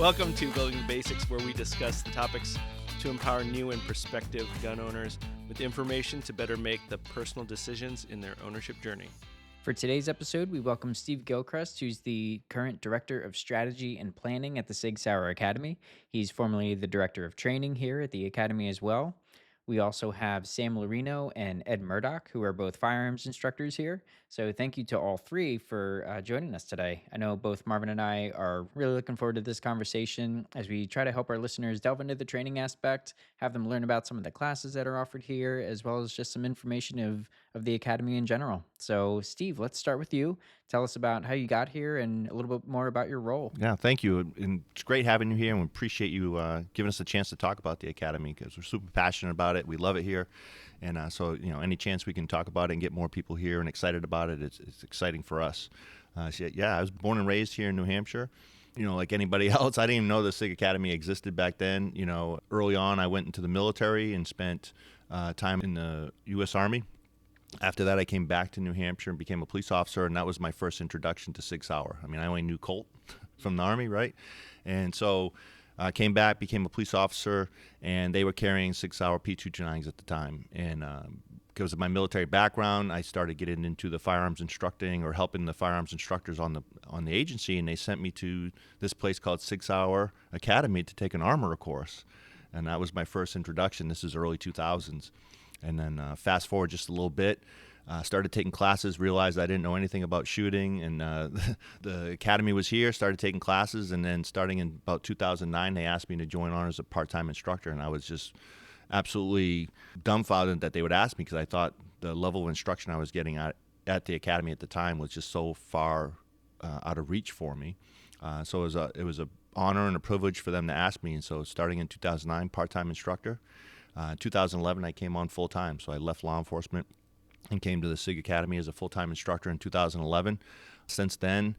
Welcome to Building the Basics, where we discuss the topics to empower new and prospective gun owners with information to better make the personal decisions in their ownership journey. For today's episode, we welcome Steve Gilcreast, who's the current Director of Strategy and Planning at the Sig Sauer Academy. He's formerly the Director of Training here at the Academy as well. We also have Sam Lorino and Ed Murdoch, who are both firearms instructors here. So thank you to all three for joining us today. I know both Marvin and I are really looking forward to this conversation as we try to help our listeners delve into the training aspect, have them learn about some of the classes that are offered here, as well as just some information of the Academy in general. So Steve, let's start with you. Tell us about how you got here and a little bit more about your role. Yeah, thank you. And it's great having you here, and we appreciate you giving us a chance to talk about the Academy because we're super passionate about it. We love it here. And so, any chance we can talk about it and get more people here and excited about it, it's exciting for us. I was born and raised here in New Hampshire. Like anybody else, I didn't even know the SIG Academy existed back then. Early on, I went into the military and spent time in the U.S. Army. After that, I came back to New Hampshire and became a police officer, and that was my first introduction to Sig Sauer. I mean, I only knew Colt from the Army, right? And so I came back, became a police officer, and they were carrying Sig Sauer P229s at the time. And because of my military background, I started getting into the firearms instructing or helping the firearms instructors on the agency, and they sent me to this place called Sig Sauer Academy to take an armorer course. And that was my first introduction. This is early 2000s. And then fast forward just a little bit, started taking classes, realized I didn't know anything about shooting, and the academy was here, started taking classes, and then starting in about 2009, they asked me to join on as a part-time instructor, and I was just absolutely dumbfounded that they would ask me because I thought the level of instruction I was getting at the academy at the time was just so far out of reach for me. So it was a honor and a privilege for them to ask me, and so starting in 2009, part-time instructor. 2011, I came on full-time, so I left law enforcement and came to the SIG Academy as a full-time instructor in 2011. Since then,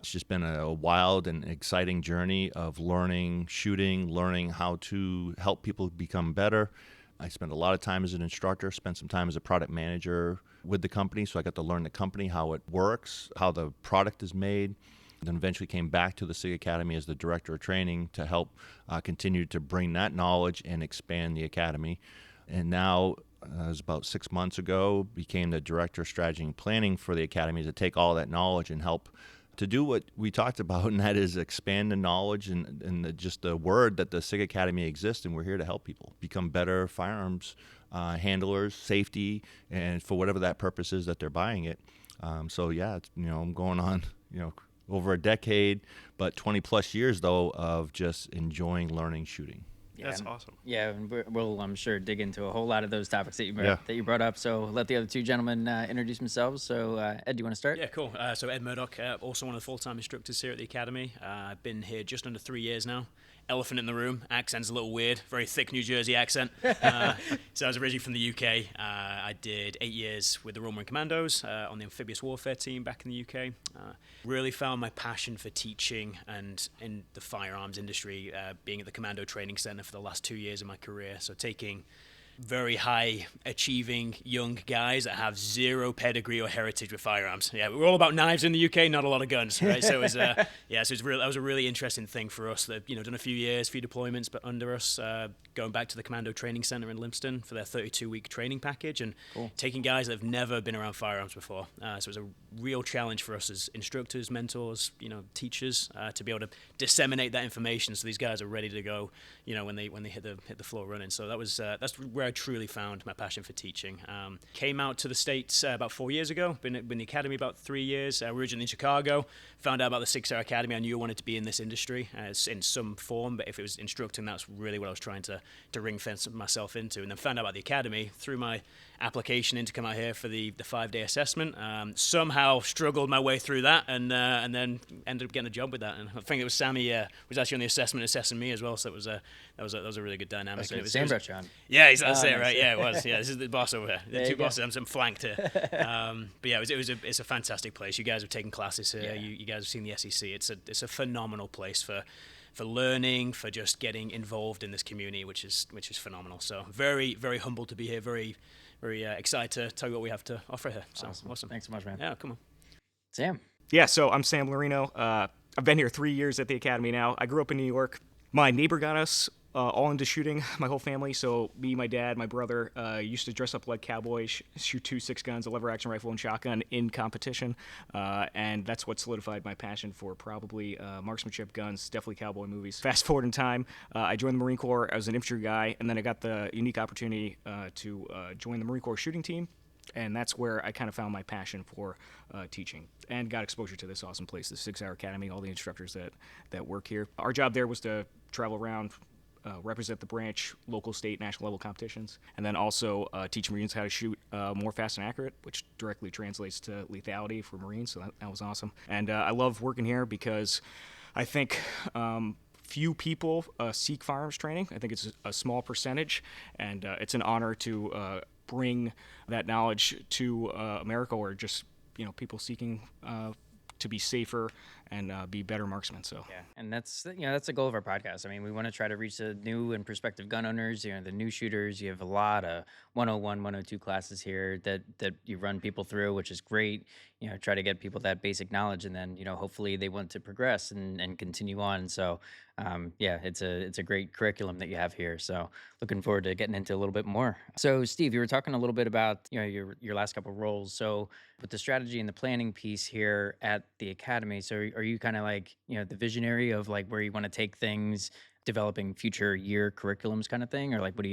it's just been a wild and exciting journey of learning shooting, learning how to help people become better. I spent a lot of time as an instructor, spent some time as a product manager with the company, so I got to learn the company, how it works, how the product is made. Then eventually came back to the SIG Academy as the Director of Training to help continue to bring that knowledge and expand the Academy. And now, it was about 6 months ago, became the Director of Strategy and Planning for the Academy to take all that knowledge and help to do what we talked about, and that is expand the knowledge and just the word that the SIG Academy exists, and we're here to help people become better firearms handlers, safety, and for whatever that purpose is that they're buying it. I'm going on, over a decade, but 20 plus years though of just enjoying learning shooting. Yeah, That's awesome. Yeah, and we'll, I'm sure, dig into a whole lot of those topics that you brought up. So let the other two gentlemen introduce themselves. So Ed, do you want to start? Yeah, cool. So Ed Murdoch, also one of the full-time instructors here at the Academy. I've been here just under 3 years now. Elephant in the room. Accent's a little weird. Very thick New Jersey accent. So I was originally from the UK. I did 8 years with the Royal Marine Commandos on the amphibious warfare team back in the UK. Really found my passion for teaching and in the firearms industry, being at the Commando Training Center for the last 2 years of my career. So taking very high achieving young guys that have zero pedigree or heritage with firearms. Yeah, we're all about knives in the UK, not a lot of guns, right? So it was, that was a really interesting thing for us. That done a few years, few deployments, but under us, going back to the Commando Training Center in Lympston for their 32-week training package, and taking guys that have never been around firearms before. So it was a real challenge for us as instructors, mentors, teachers, to be able to disseminate that information so these guys are ready to go, when they hit the floor running. So that's where I truly found my passion for teaching. Came out to the States about 4 years ago. Been in the Academy about 3 years. Originally in Chicago. Found out about the Sig Sauer Academy. I knew I wanted to be in this industry in some form, but if it was instructing, that's really what I was trying to ring fence myself into. And then found out about the Academy through my application in to come out here for the 5-day assessment. Somehow struggled my way through that, and then ended up getting a job with that. And I think it was Sammy was actually on the assessment assessing me as well. So that was a really good dynamic. Sam brought you on. Yeah, that's it, right? Yeah, it was. Yeah, this is the boss over here. The two bosses. I'm flanked here. But yeah, it's a fantastic place. You guys have taken classes here. Yeah. You guys have seen the SEC. It's a phenomenal place for learning, for just getting involved in this community, which is phenomenal. So very, very humbled to be here. Very, very excited to tell you what we have to offer here. So awesome. Thanks so much, man. Yeah, come on. Sam. Yeah, so I'm Sam Lorino. I've been here 3 years at the academy now. I grew up in New York. My neighbor got us all into shooting, my whole family. So me, my dad, my brother used to dress up like cowboys, shoot 2 6-guns, a lever-action rifle, and shotgun in competition. And that's what solidified my passion for probably marksmanship, guns, definitely cowboy movies. Fast forward in time, I joined the Marine Corps as an infantry guy, and then I got the unique opportunity to join the Marine Corps shooting team. And that's where I kind of found my passion for teaching and got exposure to this awesome place, the Sig Sauer Academy, all the instructors that work here. Our job there was to travel around, represent the branch, local, state, national level competitions, and then also teach Marines how to shoot more fast and accurate, which directly translates to lethality for Marines, so that was awesome. And I love working here because I think few people seek firearms training. I think it's a small percentage, and it's an honor to bring that knowledge to America, or just people seeking to be safer and be better marksmen. So yeah, and that's the goal of our podcast. I mean, we want to try to reach the new and prospective gun owners, the new shooters. You have a lot of 101, 102 classes here that you run people through, which is great. Try to get people that basic knowledge, and then hopefully they want to progress and continue on. So yeah, it's a great curriculum that you have here. So looking forward to getting into a little bit more. So Steve, you were talking a little bit about your last couple of roles. So with the strategy and the planning piece here at the academy, so are you kind of like the visionary of like where you want to take things, developing future year curriculums kind of thing, or like what are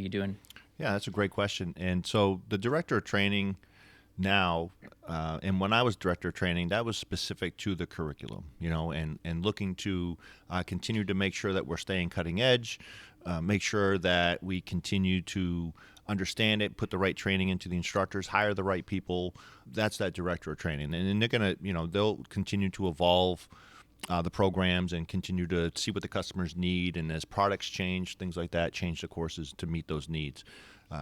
you doing? Yeah, that's a great question. And so the director of training now, and when I was director of training, that was specific to the curriculum, and looking to continue to make sure that we're staying cutting edge, make sure that we continue to understand it, put the right training into the instructors, hire the right people. That's that director of training. And they're going to, they'll continue to evolve the programs and continue to see what the customers need. And as products change, things like that, change the courses to meet those needs.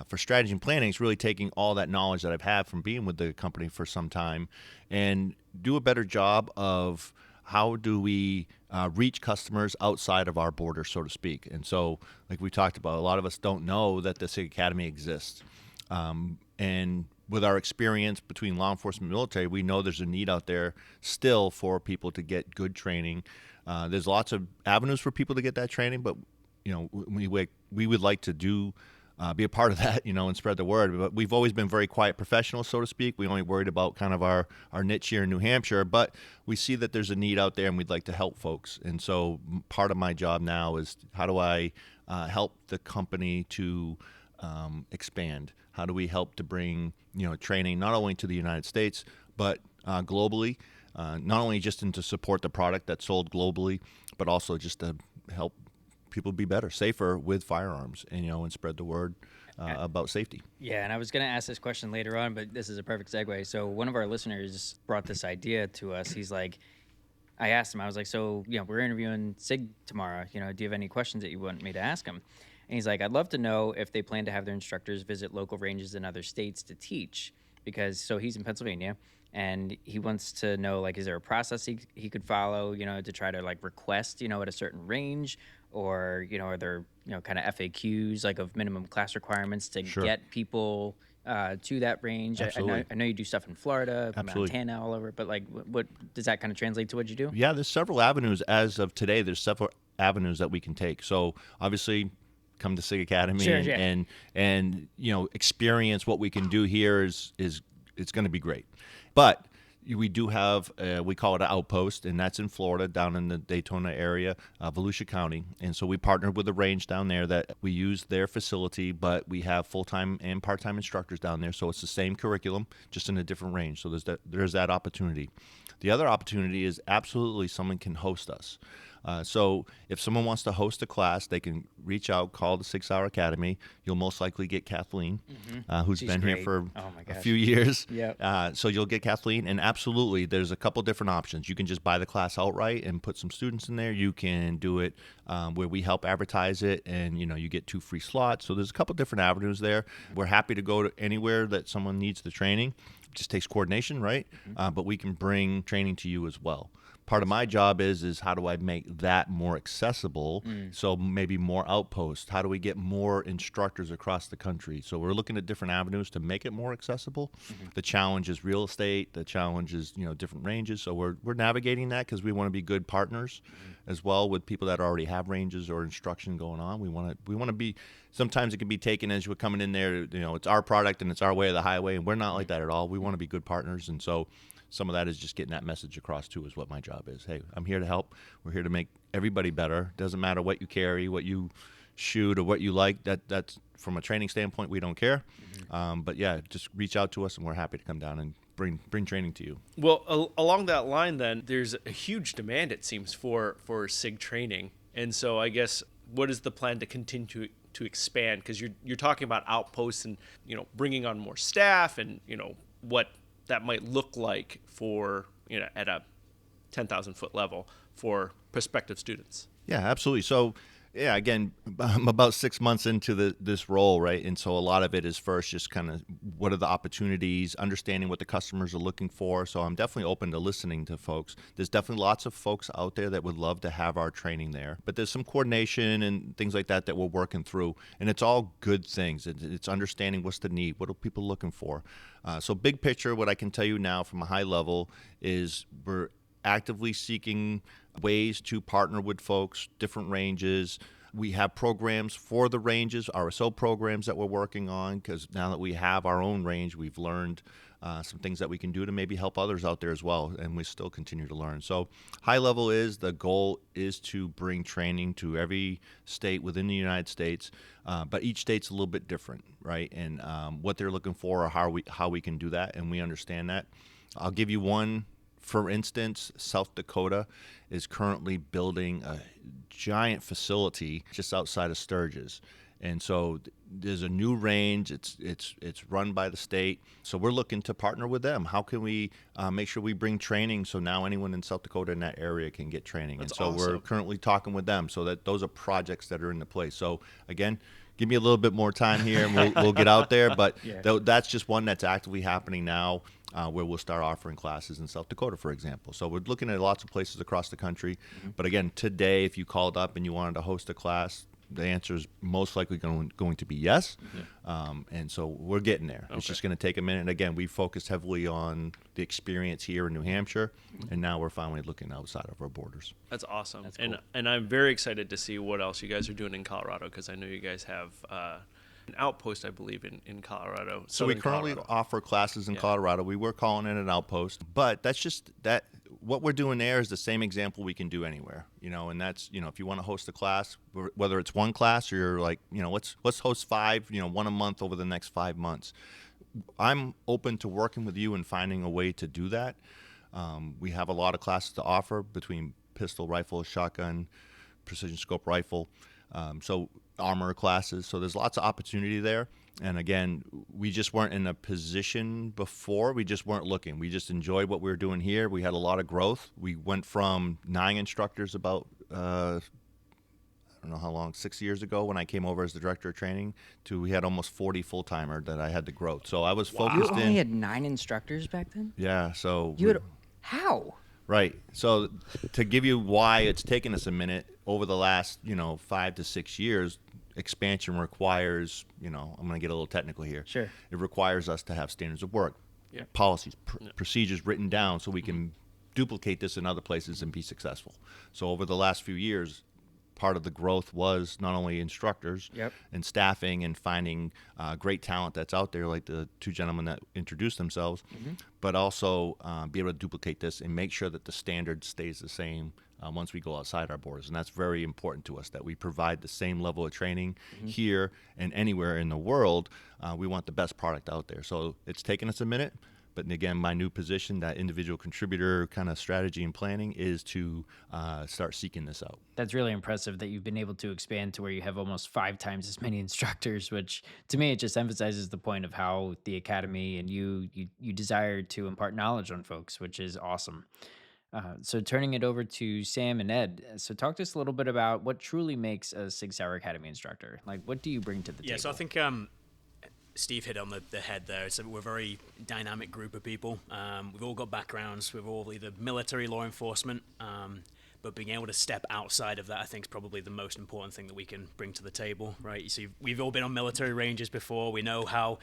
For strategy and planning, it's really taking all that knowledge that I've had from being with the company for some time and do a better job of how do we reach customers outside of our border, so to speak. And so, like we talked about, a lot of us don't know that the SIG Academy exists. And with our experience between law enforcement and military, we know there's a need out there still for people to get good training. There's lots of avenues for people to get that training, but we would like to be a part of that, and spread the word. But we've always been very quiet professionals, so to speak. We only worried about kind of our niche here in New Hampshire, but we see that there's a need out there and we'd like to help folks. And so part of my job now is how do I help the company to expand? How do we help to bring, training not only to the United States, but globally, not only just to support the product that's sold globally, but also just to help people be better, safer with firearms, and spread the word about safety. Yeah, and I was going to ask this question later on, but this is a perfect segue. So one of our listeners brought this idea to us. He's like, I asked him, I was like, so, we're interviewing Sig tomorrow. Do you have any questions that you want me to ask him? And he's like, I'd love to know if they plan to have their instructors visit local ranges in other states to teach, so he's in Pennsylvania. And he wants to know, like, is there a process he could follow, to try to, like, request, at a certain range? Or, are there, kind of FAQs, like, of minimum class requirements to Sure. get people to that range? Absolutely. I know you do stuff in Florida, Absolutely. Montana, all over, but, like, what does that kind of translate to what you do? Yeah, there's several avenues. As of today, there's several avenues that we can take. So obviously, come to SIG Academy Sure, and experience what we can do here is it's going to be great. But we do have, we call it an outpost, and that's in Florida, down in the Daytona area, Volusia County. And so we partnered with a range down there that we use their facility, but we have full-time and part-time instructors down there. So it's the same curriculum, just in a different range. So there's that opportunity. The other opportunity is absolutely someone can host us. So if someone wants to host a class, they can reach out, call the Sig Sauer Academy. You'll most likely get Kathleen, who's She's been great. here for Oh my a gosh. few years. Yep. So you'll get Kathleen, and absolutely, there's a couple different options. You can just buy the class outright and put some students in there. You can do it where we help advertise it, and you get 2 free slots. So there's a couple different avenues there. We're happy to go to anywhere that someone needs the training. It just takes coordination, right? But we can bring training to you as well. part of my job is how do I make that more accessible? So maybe more outposts. How do we get more instructors across the country? So we're looking at different avenues to make it more accessible. The challenge is real estate. The challenge is, different ranges. So we're navigating that because we want to be good partners as well with people that already have ranges or instruction going on. We want to be. Sometimes it can be taken as we're coming in there. It's our product and it's our way of the highway, and we're not like that at all. We want to be good partners, and so some of that is just getting that message across too, is what my job is. Hey, I'm here to help. We're here to make everybody better. Doesn't matter what you carry, what you shoot, or what you like. That's from a training standpoint, we don't care. But yeah, just reach out to us, and we're happy to come down and bring training to you. Well, along that line, then there's a huge demand, it seems, for SIG training, and so I guess what is the plan to continue to expand? Because you're talking about outposts and bringing on more staff and what that might look like for at a 10,000 foot level for prospective students. Yeah, absolutely. So yeah, again, I'm about 6 months into this role, right? And so a lot of it is first just kind of what are the opportunities, understanding what the customers are looking for. So I'm definitely open to listening to folks. There's definitely lots of folks out there that would love to have our training there, but there's some coordination and things like that we're working through, and it's all good things. It's understanding what's the need, what are people looking for. So big picture, what I can tell you now from a high level is we're actively seeking ways to partner with folks, different ranges. We have programs for the ranges, RSO programs that we're working on, because now that we have our own range, we've learned some things that we can do to maybe help others out there as well, and we still continue to learn. So high level is the goal is to bring training to every state within the United States, but each state's a little bit different, right? And what they're looking for or how we can do that, and we understand that. I'll give you one. For instance, South Dakota is currently building a giant facility just outside of Sturgis. And so there's a new range. It's run by the state. So we're looking to partner with them. How can we make sure we bring training so now anyone in South Dakota in that area can get training? That's and so awesome. We're currently talking with them so that those are projects that are into place. So again, give me a little bit more time here and we'll get out there. But that's just one that's actively happening now. Where we'll start offering classes in South Dakota, for example. So we're looking at lots of places across the country. But again, today, if you called up and you wanted to host a class, the answer is most likely going to be yes. And so we're getting there. It's just going to take a minute. And again, we focused heavily on the experience here in New Hampshire, and now we're finally looking outside of our borders. That's awesome. That's cool. And I'm very excited to see what else you guys are doing in Colorado, because I know you guys have an outpost, I believe, in Colorado. So we Southern currently Colorado. offer classes in Colorado. We were calling it an outpost, but that's just that. What we're doing there is the same example we can do anywhere, and that's, if you want to host a class, whether it's one class or you're like, let's host 5, one a month over the next 5 months. I'm open to working with you and finding a way to do that. We have a lot of classes to offer between pistol, rifle, shotgun, precision scope rifle. So armor classes. So there's lots of opportunity there. And again, we just weren't in a position before. We just weren't looking. We just enjoyed what we were doing here. We had a lot of growth. We went from 9 instructors about, I don't know how long, 6 years ago when I came over as the director of training, to we had almost 40 full-timer that I had to grow. So I was focused You in. only had 9 instructors back then? Yeah. So You had how? Right. So to give you why it's taken us a minute, over the last, 5 to 6 years, expansion requires, I'm going to get a little technical here. Sure. It requires us to have standards of work, Yeah. policies, procedures written down so we can duplicate this in other places and be successful. So over the last few years, part of the growth was not only instructors and staffing and finding great talent that's out there, like the 2 gentlemen that introduced themselves, but also be able to duplicate this and make sure that the standard stays the same once we go outside our borders. And that's very important to us, that we provide the same level of training here and anywhere in the world. We want the best product out there. So it's taken us a minute. But again, my new position, that individual contributor kind of strategy and planning, is to start seeking this out. That's really impressive that you've been able to expand to where you have almost 5 times as many instructors, which to me, it just emphasizes the point of how the Academy and you desire to impart knowledge on folks, which is awesome. So turning it over to Sam and Ed. So talk to us a little bit about what truly makes a Sig Sauer Academy instructor. Like, what do you bring to the table? Yeah, so I think Steve hit on the head there. We're a very dynamic group of people. We've all got backgrounds. We've all either military, law enforcement, but being able to step outside of that, I think, is probably the most important thing that we can bring to the table, right? You see, we've all been on military ranges before. We know how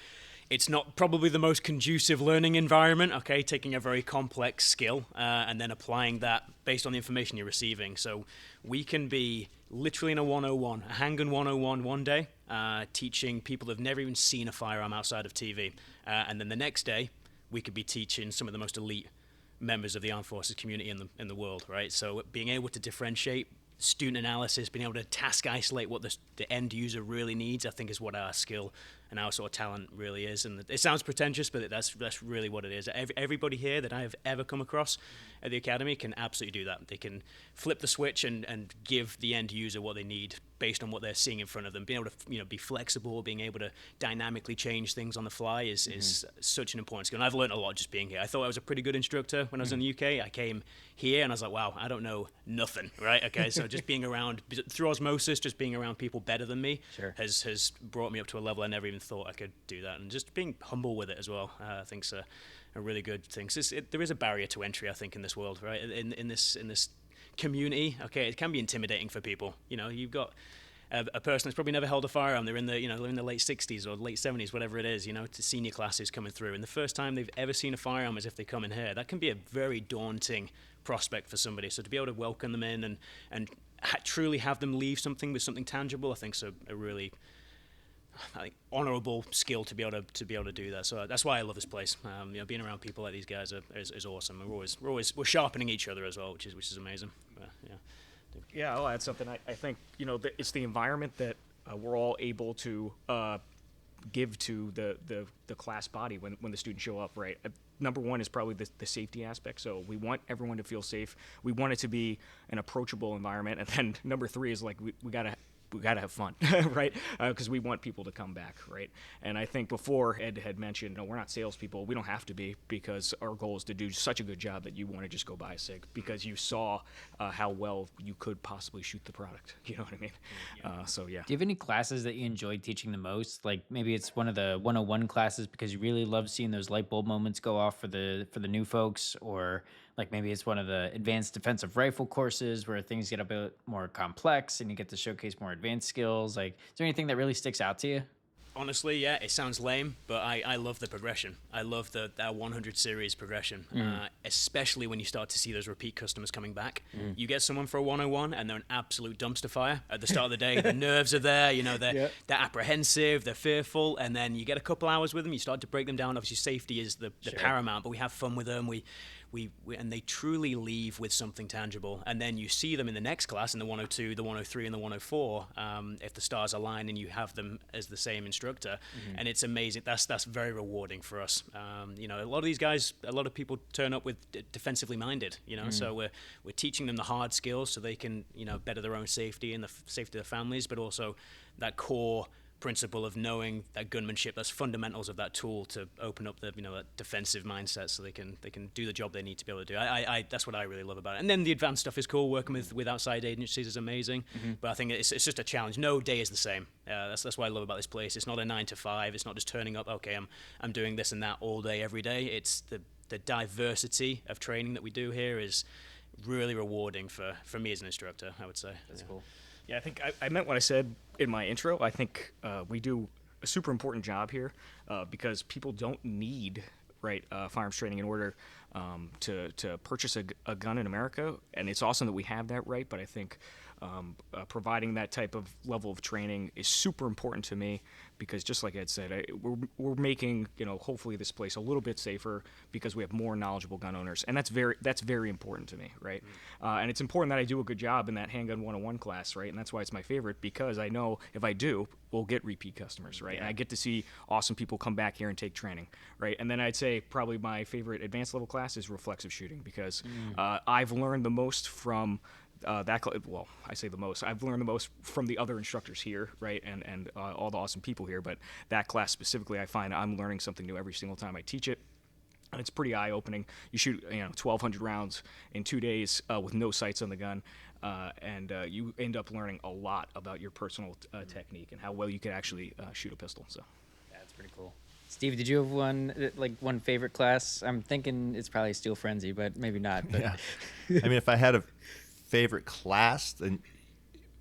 it's not probably the most conducive learning environment, okay, taking a very complex skill and then applying that based on the information you're receiving. So we can be literally in a 101, a handgun 101 one day, teaching people that have never even seen a firearm outside of TV. And then the next day, we could be teaching some of the most elite members of the armed forces community in the world, right? So being able to differentiate student analysis, being able to task isolate what the end user really needs, I think is what our skill and our sort of talent really is. And it sounds pretentious, but that's really what it is. Everybody here that I have ever come across at the Academy can absolutely do that. They can flip the switch and give the end user what they need based on what they're seeing in front of them. Being able to be flexible, being able to dynamically change things on the fly is such an important skill. And I've learned a lot just being here. I thought I was a pretty good instructor when I was in the UK. I came here and I was like, wow, I don't know nothing, right? Okay, so just being around, through osmosis, just being around people better than me has brought me up to a level I never even thought I could do that. And just being humble with it as well, I think is a really good thing. So there is a barrier to entry, I think, in this world, right? In this community, okay, it can be intimidating for people. You've got a person that's probably never held a firearm. They're in the late 60s or late 70s, whatever it is. To senior classes coming through, and the first time they've ever seen a firearm is if they come in here. That can be a very daunting prospect for somebody. So to be able to welcome them in and truly have them leave something with something tangible, I think is a really honorable skill to be able to do that. So that's why I love this place. Being around people like these guys is awesome. We're sharpening each other as well, which is amazing. Yeah, I'll add something. I think it's the environment that we're all able to give to the class body when the students show up. Right. Number one is probably the safety aspect. So we want everyone to feel safe. We want it to be an approachable environment. And then number three is like we gotta have fun, right? Because we want people to come back, right? And I think before Ed had mentioned, we're not salespeople. We don't have to be, because our goal is to do such a good job that you want to just go buy a SIG because you saw how well you could possibly shoot the product. You know what I mean? Yeah. So yeah. Do you have any classes that you enjoyed teaching the most? Like maybe it's one of the 101 classes because you really love seeing those light bulb moments go off for the new folks, or like maybe it's one of the advanced defensive rifle courses where things get a bit more complex and you get to showcase more advanced skills. Like, is there anything that really sticks out to you? Honestly, yeah, it sounds lame, but I love the progression. I love that 100 series progression, especially when you start to see those repeat customers coming back. You get someone for a 101 and they're an absolute dumpster fire at the start of the day. The nerves are there, they're apprehensive, they're fearful, and then you get a couple hours with them, you start to break them down. Obviously, safety is the paramount, but we have fun with them. We and they truly leave with something tangible. And then you see them in the next class, in the 102, the 103, and the 104, if the stars align and you have them as the same instructor. And it's amazing. That's very rewarding for us. A lot of these guys, a lot of people turn up with defensively minded, so we're teaching them the hard skills so they can, better their own safety and the safety of their families, but also that core principle of knowing that gunmanship, that's fundamentals of that tool to open up the that defensive mindset so they can do the job they need to be able to do. I that's what I really love about it. And then the advanced stuff is cool. Working with outside agencies is amazing, but I think it's just a challenge. No day is the same. That's what I love about this place. It's not a 9 to 5. It's not just turning up. Okay, I'm doing this and that all day every day. It's the diversity of training that we do here is really rewarding for me as an instructor, I would say. That's cool. Yeah, I think I meant what I said in my intro. I think we do a super important job here because people don't need firearms training in order to purchase a gun in America, and it's awesome that we have that right. But I think providing that type of level of training is super important to me because, just like Ed said, we're making hopefully this place a little bit safer because we have more knowledgeable gun owners, and that's very important to me, right? And it's important that I do a good job in that handgun 101 class, right? And that's why it's my favorite, because I know if I do, we'll get repeat customers, right? And I get to see awesome people come back here and take training, right? And then I'd say probably my favorite advanced level class is reflexive shooting because I've learned the most from I say the most. I've learned the most from the other instructors here, right, and all the awesome people here. But that class specifically, I find I'm learning something new every single time I teach it, and it's pretty eye-opening. You shoot 1,200 rounds in 2 days with no sights on the gun, and you end up learning a lot about your personal technique and how well you can actually shoot a pistol. So. Pretty cool. Steve, did you have one favorite class? I'm thinking it's probably Steel Frenzy, but maybe not. But. Yeah. I mean, if I had a favorite class, then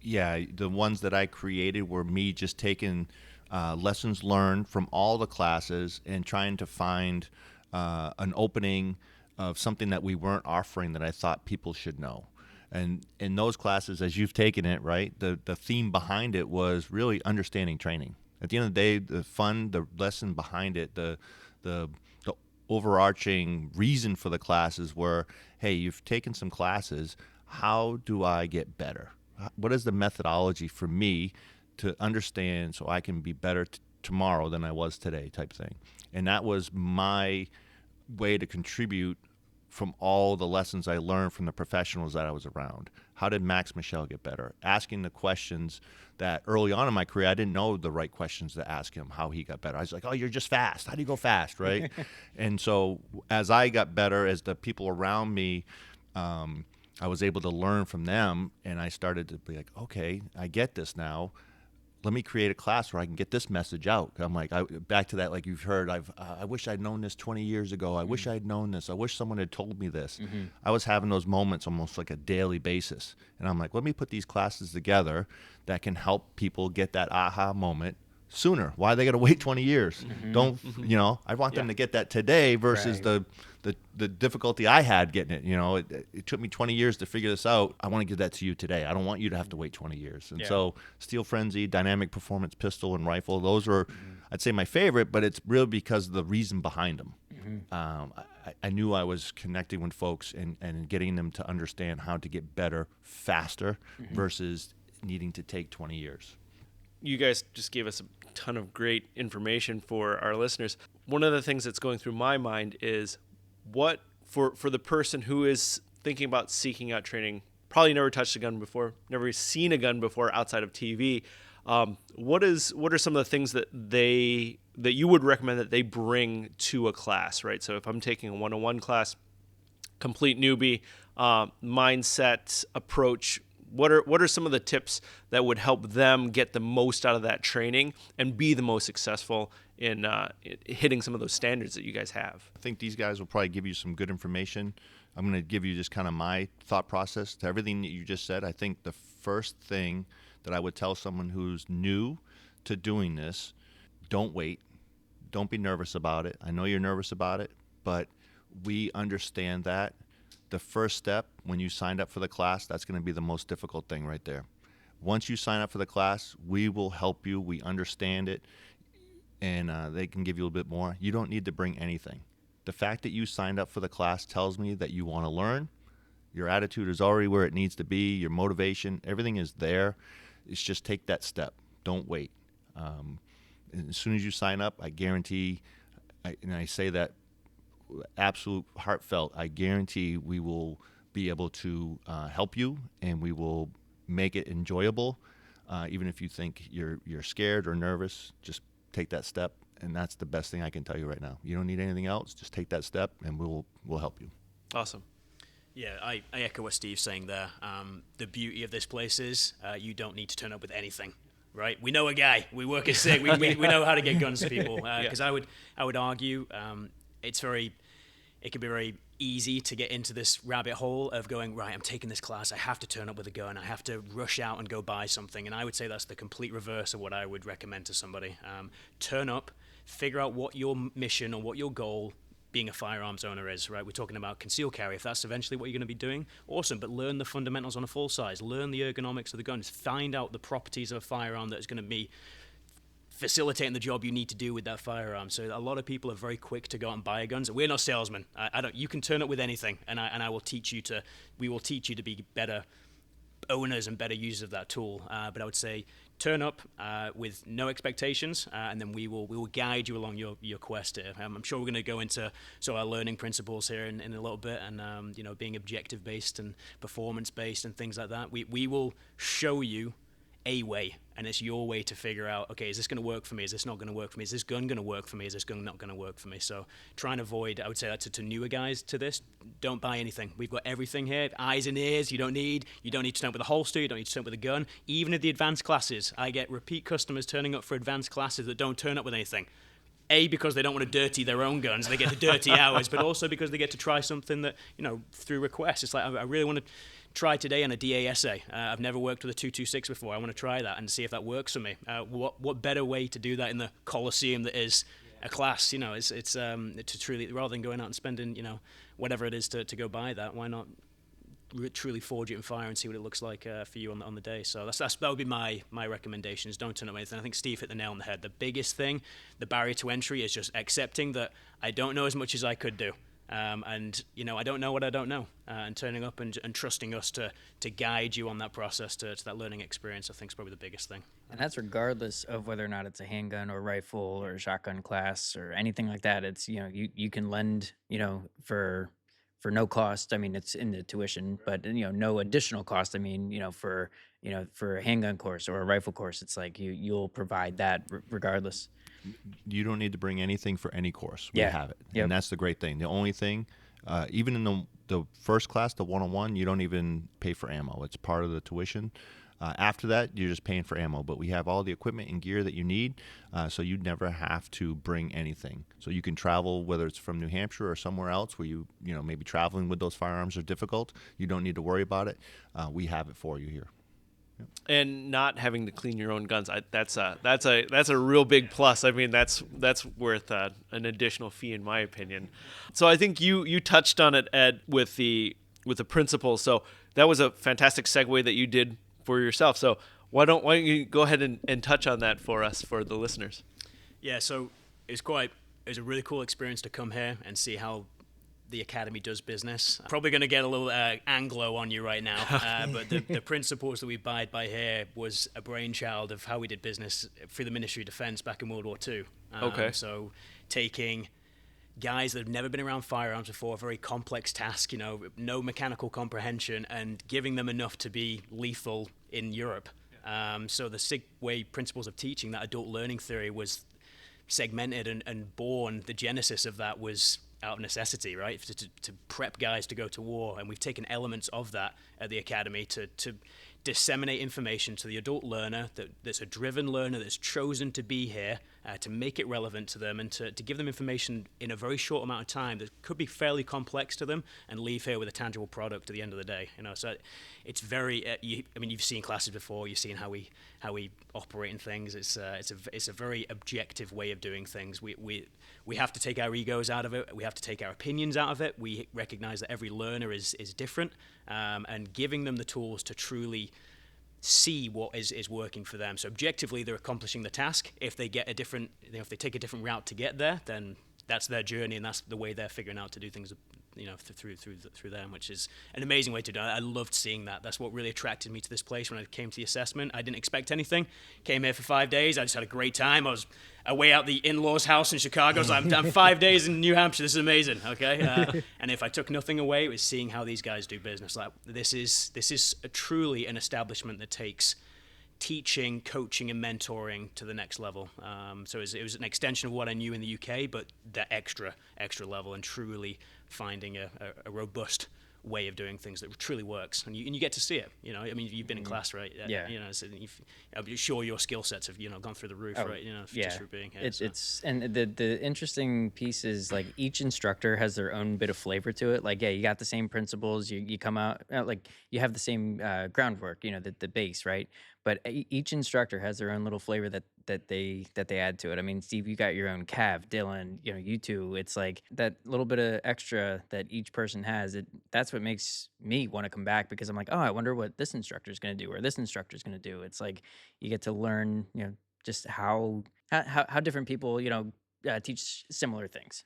yeah, the ones that I created were me just taking lessons learned from all the classes and trying to find an opening of something that we weren't offering that I thought people should know. And in those classes, as you've taken it, right, the theme behind it was really understanding training. At the end of the day, the fun, the lesson behind it, the overarching reason for the classes were, hey, you've taken some classes. How do I get better? What is the methodology for me to understand so I can be better tomorrow than I was today, type thing? And that was my way to contribute from all the lessons I learned from the professionals that I was around. How did Max Michel get better? Asking the questions that early on in my career, I didn't know the right questions to ask him, how he got better. I was like, oh, you're just fast. How do you go fast, right? And so as I got better, as the people around me, I was able to learn from them, and I started to be like, okay, I get this now. Let me create a class where I can get this message out. I'm like, back to that, like you've heard, I wish I'd known this 20 years ago. I wish I'd known this. I wish someone had told me this. I was having those moments almost like a daily basis. And I'm like, let me put these classes together that can help people get that aha moment sooner. Why are they got to wait 20 years? Don't, I want them to get that today versus the difficulty I had getting it. It took me 20 years to figure this out. I want to give that to you today. I don't want you to have to wait 20 years. And so Steel Frenzy, Dynamic Performance Pistol, and Rifle, those are, I'd say, my favorite, but it's really because of the reason behind them. I knew I was connecting with folks and getting them to understand how to get better faster versus needing to take 20 years. You guys just gave us a ton of great information for our listeners. One of the things that's going through my mind is what, for the person who is thinking about seeking out training, probably never touched a gun before, never seen a gun before outside of TV, what are some of the things that you would recommend that they bring to a class, right? So if I'm taking a 101 class, complete newbie, mindset, approach, what are some of the tips that would help them get the most out of that training and be the most successful in hitting some of those standards that you guys have? I think these guys will probably give you some good information. I'm going to give you just kind of my thought process to everything that you just said. I think the first thing that I would tell someone who's new to doing this, don't wait. Don't be nervous about it. I know you're nervous about it, but we understand that. The first step, when you signed up for the class, that's going to be the most difficult thing right there. Once you sign up for the class, we will help you. We understand it, and they can give you a little bit more. You don't need to bring anything. The fact that you signed up for the class tells me that you want to learn. Your attitude is already where it needs to be. Your motivation, everything is there. It's just take that step. Don't wait. And as soon as you sign up, I guarantee, and I say that absolute heartfelt, I guarantee we will be able to help you, and we will make it enjoyable. Even if you think you're scared or nervous, just take that step, and that's the best thing I can tell you right now. You don't need anything else. Just take that step, and we'll help you. Awesome. Yeah, I echo what Steve's saying there. The beauty of this place is you don't need to turn up with anything. Right, we know a guy. We work at SIG. We know how to get guns to people. Because I would argue it can be very easy to get into this rabbit hole of going, right, I'm taking this class, I have to turn up with a gun, I have to rush out and go buy something. And I would say that's the complete reverse of what I would recommend to somebody. Turn up, figure out what your mission or what your goal being a firearms owner is, right? We're talking about concealed carry. If that's eventually what you're going to be doing, awesome, but learn the fundamentals on a full size, learn the ergonomics of the guns, find out the properties of a firearm that is going to be facilitating the job you need to do with that firearm. So a lot of people are very quick to go out and buy guns. We're not salesmen. You can turn up with anything, and we will teach you to be better owners and better users of that tool. But I would say turn up with no expectations, and then we will guide you along your quest here. I'm sure we're going to go into our learning principles here in a little bit, and being objective based and performance based and things like that. We will show you a way, and it's your way to figure out, okay, is this going to work for me? Is this not going to work for me? Is this gun going to work for me? Is this gun not going to work for me? So try and avoid, I would say that to newer guys to this, don't buy anything. We've got everything here, eyes and ears. You don't need to turn up with a holster, you don't need to turn up with a gun. Even at the advanced classes, I get repeat customers turning up for advanced classes that don't turn up with anything. A, because they don't want to dirty their own guns, they get to dirty ours, but also because they get to try something that, through request. It's like, I really want to try today on a DASA. I've never worked with a 226 before. I want to try that and see if that works for me. What better way to do that in the Coliseum that is a class? It's to truly, rather than going out and spending, whatever it is to go buy that, why not truly forge it in fire and see what it looks like for you on the day. So that would be my recommendations. Don't turn away anything. I think Steve hit the nail on the head. The biggest thing, the barrier to entry, is just accepting that I don't know as much as I could do. And I don't know what I don't know, and turning up and trusting us to guide you on that process to that learning experience, I think, is probably the biggest thing. And that's regardless of whether or not it's a handgun or rifle or a shotgun class or anything like that. It's, you can lend, for no cost. I mean, it's in the tuition, but no additional cost. I mean, for a handgun course or a rifle course, it's like you'll provide that regardless. You don't need to bring anything for any course. We Yeah. have it. Yep. And that's the great thing. The only thing, even in the first class, the 101, you don't even pay for ammo. It's part of the tuition. After that, you're just paying for ammo. But we have all the equipment and gear that you need, so you never have to bring anything. So you can travel, whether it's from New Hampshire or somewhere else where maybe traveling with those firearms are difficult. You don't need to worry about it. We have it for you here. And not having to clean your own guns, that's a real big plus. I mean, that's worth an additional fee, in my opinion. So I think you touched on it, Ed, with the principles. So that was a fantastic segue that you did for yourself. So why don't you go ahead and touch on that for us, for the listeners? Yeah, so it was a really cool experience to come here and see how the Academy does business. Probably going to get a little Anglo on you right now, but the principles that we abide by here was a brainchild of how we did business through the Ministry of Defense back in World War II. Okay. So taking guys that have never been around firearms before, a very complex task, no mechanical comprehension, and giving them enough to be lethal in Europe. So the SIG way principles of teaching, that adult learning theory, was segmented and born. The genesis of that was out of necessity, right? To prep guys to go to war. And we've taken elements of that at the Academy to disseminate information to the adult learner that's a driven learner that's chosen to be here, to make it relevant to them, and to give them information in a very short amount of time that could be fairly complex to them, and leave here with a tangible product at the end of the day. So it's very you've seen classes before, you've seen how we operate in things. It's a very objective way of doing things. We have to take our egos out of it. We have to take our opinions out of it. We recognize that every learner is different, and giving them the tools to truly see what is working for them. So objectively, they're accomplishing the task. If they get if they take a different route to get there, then that's their journey, and that's the way they're figuring out to do things, through them, which is an amazing way to do it. I loved seeing that. That's what really attracted me to this place when I came to the assessment. I didn't expect anything. Came here for 5 days. I just had a great time. I was away out the in-laws house in Chicago. So I'm 5 days in New Hampshire. This is amazing. Okay. And if I took nothing away, it was seeing how these guys do business. Like this is truly an establishment that takes teaching, coaching, and mentoring to the next level. So it was an extension of what I knew in the UK, but that extra level, and truly finding a robust way of doing things that truly works, and you get to see it. You've been in class, right? Yeah. So I'm sure your skill sets have gone through the roof, right? Just for being here. It's and the interesting piece is, like, each instructor has their own bit of flavor to it. Like, yeah, you got the same principles. You come out like you have the same groundwork. The base, right? But each instructor has their own little flavor that they add to it. I mean, Steve, you got your own Cav, Dylan, you two. It's like that little bit of extra that each person has. That's what makes me want to come back, because I'm like, oh, I wonder what this instructor is going to do, or this instructor is going to do. It's like you get to learn, just how different people, teach similar things.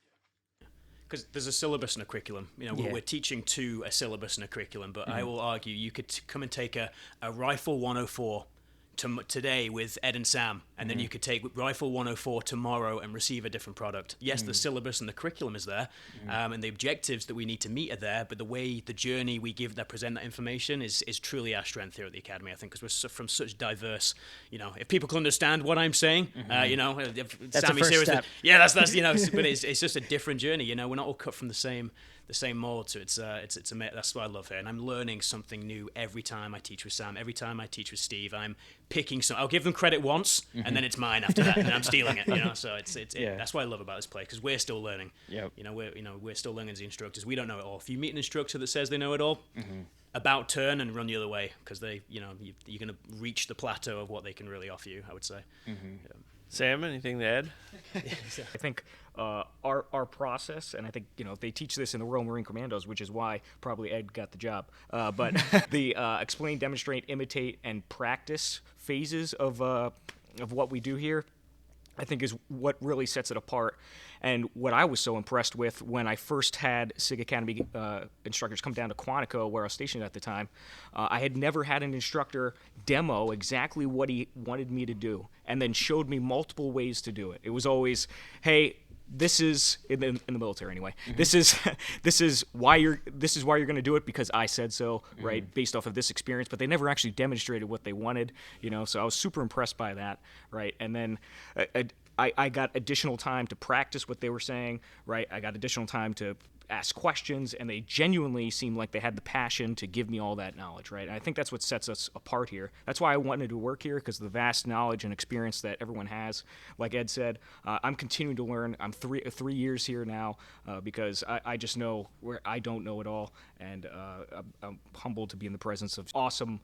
Because there's a syllabus and a curriculum. We're teaching to a syllabus and a curriculum, but I will argue you could come and take a Rifle 104 today with Ed and Sam, and then you could take Rifle 104 tomorrow and receive a different product. Yes, the syllabus and the curriculum is there, and the objectives that we need to meet are there, but the journey we present that information is truly our strength here at the Academy, I think, because we're from such diverse, if people can understand what I'm saying, if that's Sammy a first seriously, step. yeah, that's but it's just a different journey. We're not all cut from the same the same mold. So it's that's what I love here, and I'm learning something new every time I teach with Sam. Every time I teach with Steve, I'm picking some. I'll give them credit once, and then it's mine after that, and then I'm stealing it. So that's what I love about this play, because we're still learning. Yep. We're still learning as the instructors. We don't know it all. If you meet an instructor that says they know it all, about turn and run the other way, because you're going to reach the plateau of what they can really offer you, I would say. Sam, anything to add? I think our process, and I think they teach this in the Royal Marine Commandos, which is why probably Ed got the job. But the explain, demonstrate, imitate, and practice phases of what we do here, I think, is what really sets it apart. And what I was so impressed with when I first had SIG Academy instructors come down to Quantico, where I was stationed at the time, I had never had an instructor demo exactly what he wanted me to do, and then showed me multiple ways to do it. It was always, hey, this is in the military anyway. This is why you're going to do it, because I said so, right? Based off of this experience. But they never actually demonstrated what they wanted, So I was super impressed by that, right? And then I got additional time to practice what they were saying, right? I got additional time to ask questions, and they genuinely seemed like they had the passion to give me all that knowledge, right? And I think that's what sets us apart here. That's why I wanted to work here, because of the vast knowledge and experience that everyone has. Like Ed said, I'm continuing to learn. I'm three years here now, because I just know where I don't know it all, and I'm humbled to be in the presence of awesome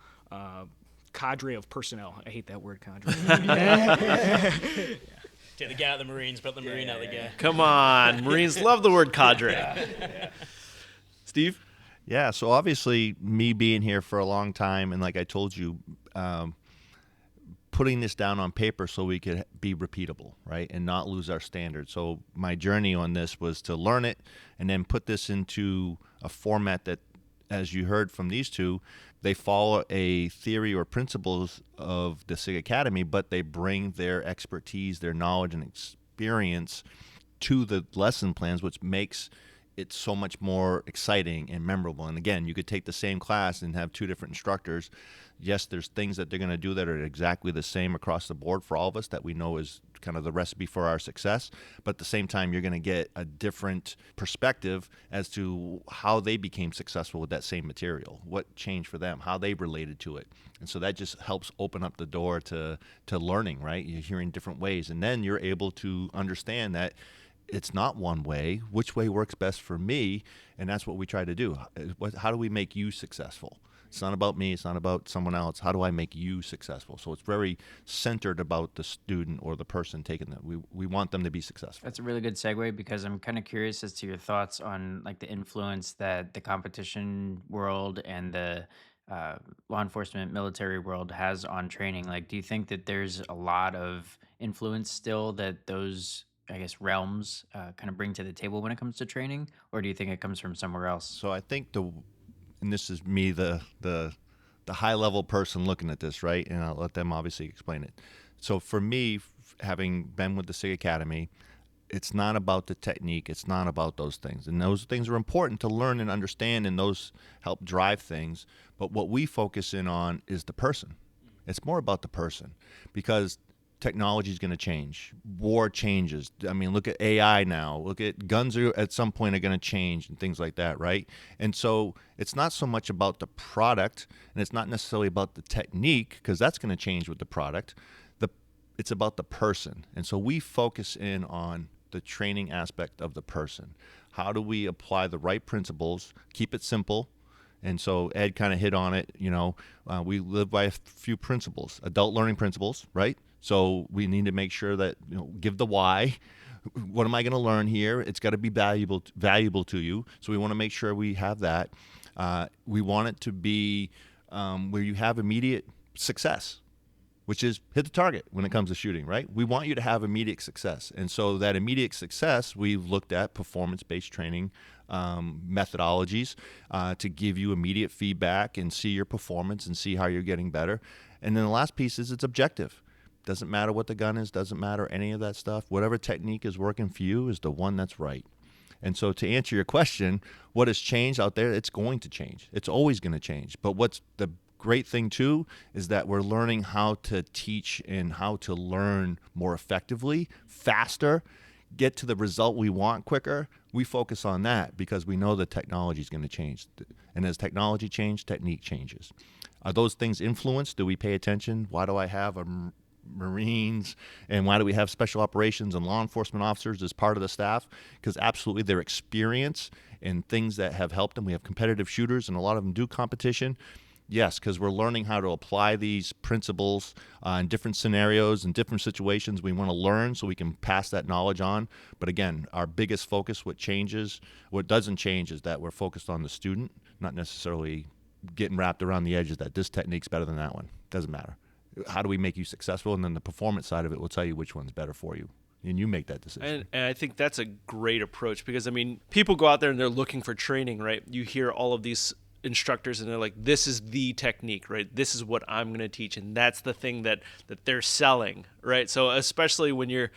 cadre of personnel. I hate that word, cadre. Take the guy out of the Marines, put the Marine out the guy. Come on. Marines love the word cadre. Steve? Yeah, so obviously me being here for a long time, and like I told you, putting this down on paper so we could be repeatable, right, and not lose our standards. So my journey on this was to learn it and then put this into a format that, as you heard from these two, they follow a theory or principles of the SIG Academy, but they bring their expertise, their knowledge and experience to the lesson plans, which makes it so much more exciting and memorable. And again, you could take the same class and have two different instructors. Yes, there's things that they're going to do that are exactly the same across the board for all of us that we know is kind of the recipe for our success. But at the same time, you're going to get a different perspective as to how they became successful with that same material, what changed for them, how they related to it. And so that just helps open up the door to learning, right? You're hearing different ways. And then you're able to understand that it's not one way. Which way works best for me? And that's what we try to do. How do we make you successful? It's not about me. It's not about someone else. How do I make you successful? So it's very centered about the student or the person taking that. We want them to be successful. That's a really good segue, because I'm kind of curious as to your thoughts on like the influence that the competition world and the law enforcement military world has on training. Like, do you think that there's a lot of influence still that those, I guess, realms kind of bring to the table when it comes to training, or do you think it comes from somewhere else? So I think and this is me, the high level person looking at this, right? And I'll let them obviously explain it. So for me, having been with the SIG Academy, it's not about the technique. It's not about those things. And those things are important to learn and understand, and those help drive things. But what we focus in on is the person. It's more about the person, because technology is going to change. War changes. I mean, look at AI now. Look at guns at some point are going to change and things like that, right? And so it's not so much about the product, and it's not necessarily about the technique, because that's going to change with the product. It's about the person. And so we focus in on the training aspect of the person. How do we apply the right principles, keep it simple? And so Ed kind of hit on it. We live by a few principles, adult learning principles, right? So we need to make sure that, give the why. What am I going to learn here? It's got to be valuable to you. So we want to make sure we have that. We want it to be where you have immediate success, which is hit the target when it comes to shooting, right? We want you to have immediate success. And so that immediate success, we've looked at performance-based training methodologies to give you immediate feedback and see your performance and see how you're getting better. And then the last piece is it's objective. Doesn't matter what the gun is, doesn't matter any of that stuff. Whatever technique is working for you is the one that's right. And so to answer your question, what has changed out there? It's going to change. It's always going to change. But what's the great thing too is that we're learning how to teach and how to learn more effectively, faster, get to the result we want quicker, we focus on that because we know the technology is going to change. And as technology changes, technique changes. Are those things influenced? Do we pay attention? Why do I have a Marines, and why do we have special operations and law enforcement officers as part of the staff? Because absolutely their experience and things that have helped them. We have competitive shooters, and a lot of them do competition. Yes, because we're learning how to apply these principles in different scenarios and different situations. We want to learn so we can pass that knowledge on. But again, our biggest focus, what doesn't change is that we're focused on the student, not necessarily getting wrapped around the edges that this technique's better than that one. Doesn't matter. How do we make you successful? And then the performance side of it will tell you which one's better for you. And you make that decision. And I think that's a great approach because, I mean, people go out there and they're looking for training, right? You hear all of these instructors and they're like, this is the technique, right? This is what I'm going to teach. And that's the thing that they're selling, right? So especially when you're,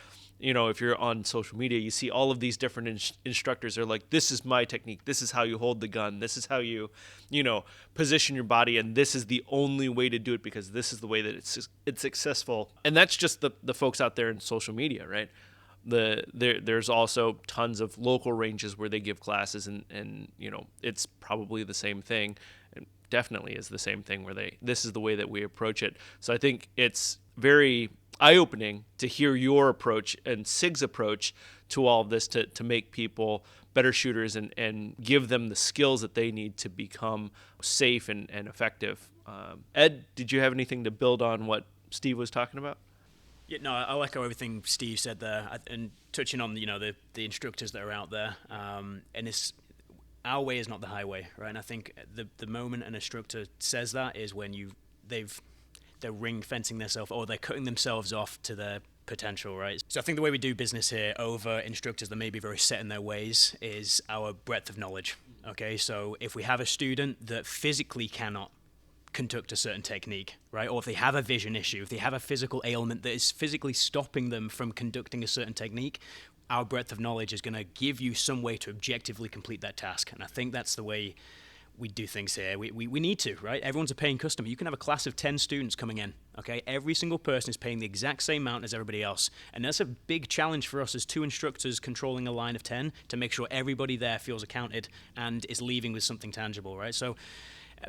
if you're on social media, you see all of these different instructors are like, this is my technique. This is how you hold the gun. This is how you, position your body. And this is the only way to do it because this is the way that it's successful. And that's just the folks out there in social media, right? There's also tons of local ranges where they give classes and it's probably the same thing. It definitely is the same thing where this is the way that we approach it. So I think it's very eye-opening to hear your approach and Sig's approach to all of this to make people better shooters and give them the skills that they need to become safe and effective. Ed, did you have anything to build on what Steve was talking about? Yeah, no, I'll echo everything Steve said there, and touching on the instructors that are out there. And it's our way is not the highway, right? And I think the moment an instructor says that is when they're ring fencing themselves or they're cutting themselves off to their potential, right? So I think the way we do business here over instructors that may be very set in their ways is our breadth of knowledge. Okay, so if we have a student that physically cannot conduct a certain technique, right? Or if they have a vision issue, if they have a physical ailment that is physically stopping them from conducting a certain technique, our breadth of knowledge is going to give you some way to objectively complete that task. And I think that's the way we do things here. We need to, right? Everyone's a paying customer. You can have a class of 10 students coming in, okay? Every single person is paying the exact same amount as everybody else. And that's a big challenge for us as two instructors controlling a line of 10 to make sure everybody there feels accounted and is leaving with something tangible, right? So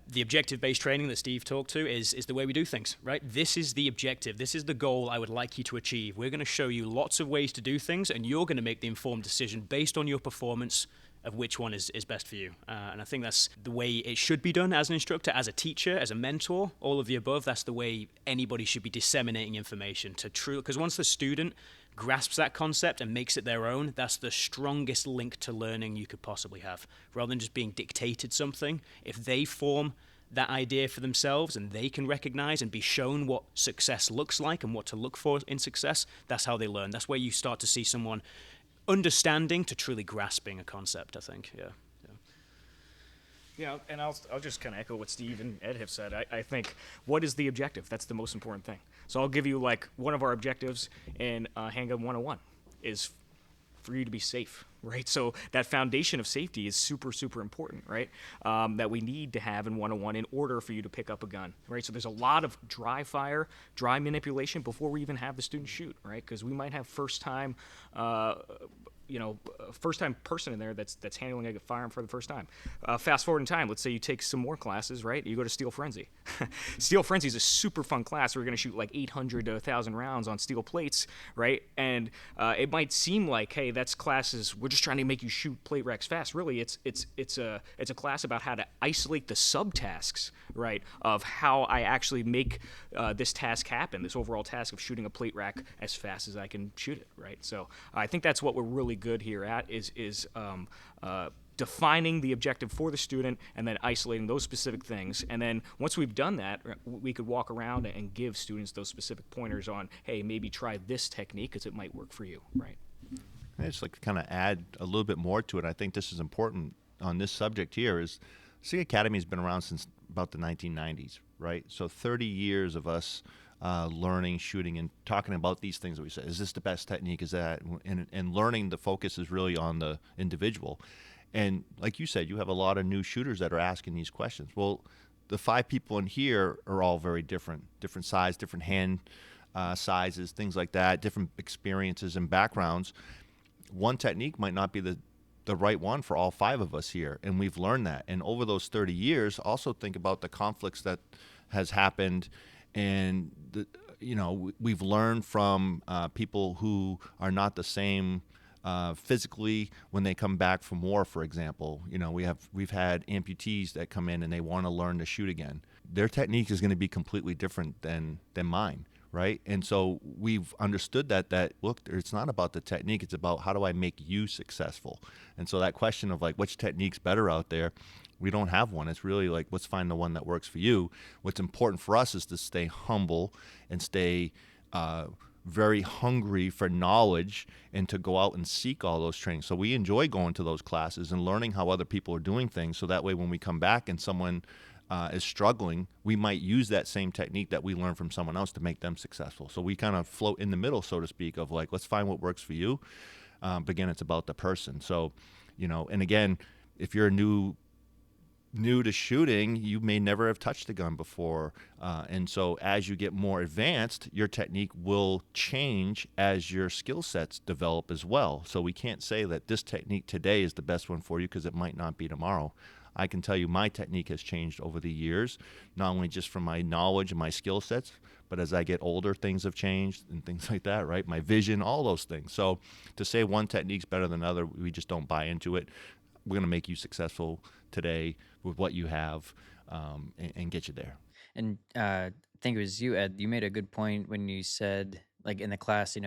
the objective-based training that Steve talked to is the way we do things, right? This is the objective. This is the goal I would like you to achieve. We're going to show you lots of ways to do things, and you're going to make the informed decision based on your performance of which one is best for you. And I think that's the way it should be done as an instructor, as a teacher, as a mentor, all of the above. That's the way anybody should be disseminating information to true, because once the student grasps that concept and makes it their own, that's the strongest link to learning you could possibly have. Rather than just being dictated something, if they form that idea for themselves and they can recognize and be shown what success looks like and what to look for in success, that's how they learn. That's where you start to see someone understanding to truly grasping a concept, I think. Yeah, and I'll just kind of echo what Steve and Ed have said. I think, what is the objective? That's the most important thing. So I'll give you one of our objectives in Handgun 101 is for you to be safe, right? So that foundation of safety is super, super important, right? That we need to have in 101 in order for you to pick up a gun, right? So there's a lot of dry fire, dry manipulation before we even have the student shoot, right? Because we might have first-time person in there that's handling a firearm for the first time. Fast forward in time, let's say you take some more classes, right? You go to Steel Frenzy. Steel Frenzy is a super fun class. We're going to shoot like 800 to 1,000 rounds on steel plates, right? And it might seem like, hey, that's classes. We're just trying to make you shoot plate racks fast. Really, it's a class about how to isolate the subtasks, right? Of how I actually make this task happen. This overall task of shooting a plate rack as fast as I can shoot it, right? So I think that's what we're really good here at is defining the objective for the student and then isolating those specific things. And then once we've done that, we could walk around and give students those specific pointers on, hey, maybe try this technique because it might work for you, right? I just like to kind of add a little bit more to it. I think this is important on this subject here is Sig Academy has been around since about the 1990s, right? So 30 years of us learning, shooting, and talking about these things that we say. Is this the best technique? Is that? And learning, the focus is really on the individual. And like you said, you have a lot of new shooters that are asking these questions. Well, the 5 people in here are all very different size, different hand sizes, things like that, different experiences and backgrounds. one technique might not be the right one for all 5 of us here, and we've learned that. And over those 30 years, also think about the conflicts that has happened, and we've learned from people who are not the same physically when they come back from war, for example. We've had amputees that come in and they want to learn to shoot again. Their technique is going to be completely different than mine, right? And so we've understood that look, it's not about the technique, it's about how do I make you successful. And so that question of like which technique's better out there, we don't have one. It's really like, let's find the one that works for you. What's important for us is to stay humble and stay very hungry for knowledge and to go out and seek all those trainings. So we enjoy going to those classes and learning how other people are doing things, so that way when we come back and someone is struggling, we might use that same technique that we learned from someone else to make them successful. So we kind of float in the middle, so to speak, of like, let's find what works for you. But again, it's about the person. So, and again, if you're new to shooting, you may never have touched a gun before. And so as you get more advanced, your technique will change as your skill sets develop as well. So we can't say that this technique today is the best one for you, because it might not be tomorrow. I can tell you my technique has changed over the years, not only just from my knowledge and my skill sets, but as I get older, things have changed and things like that, right? My vision, all those things. So to say one technique's better than another, we just don't buy into it. We're going to make you successful today with what you have, and get you there. And I think it was you, Ed. You made a good point when you said, like, in the class,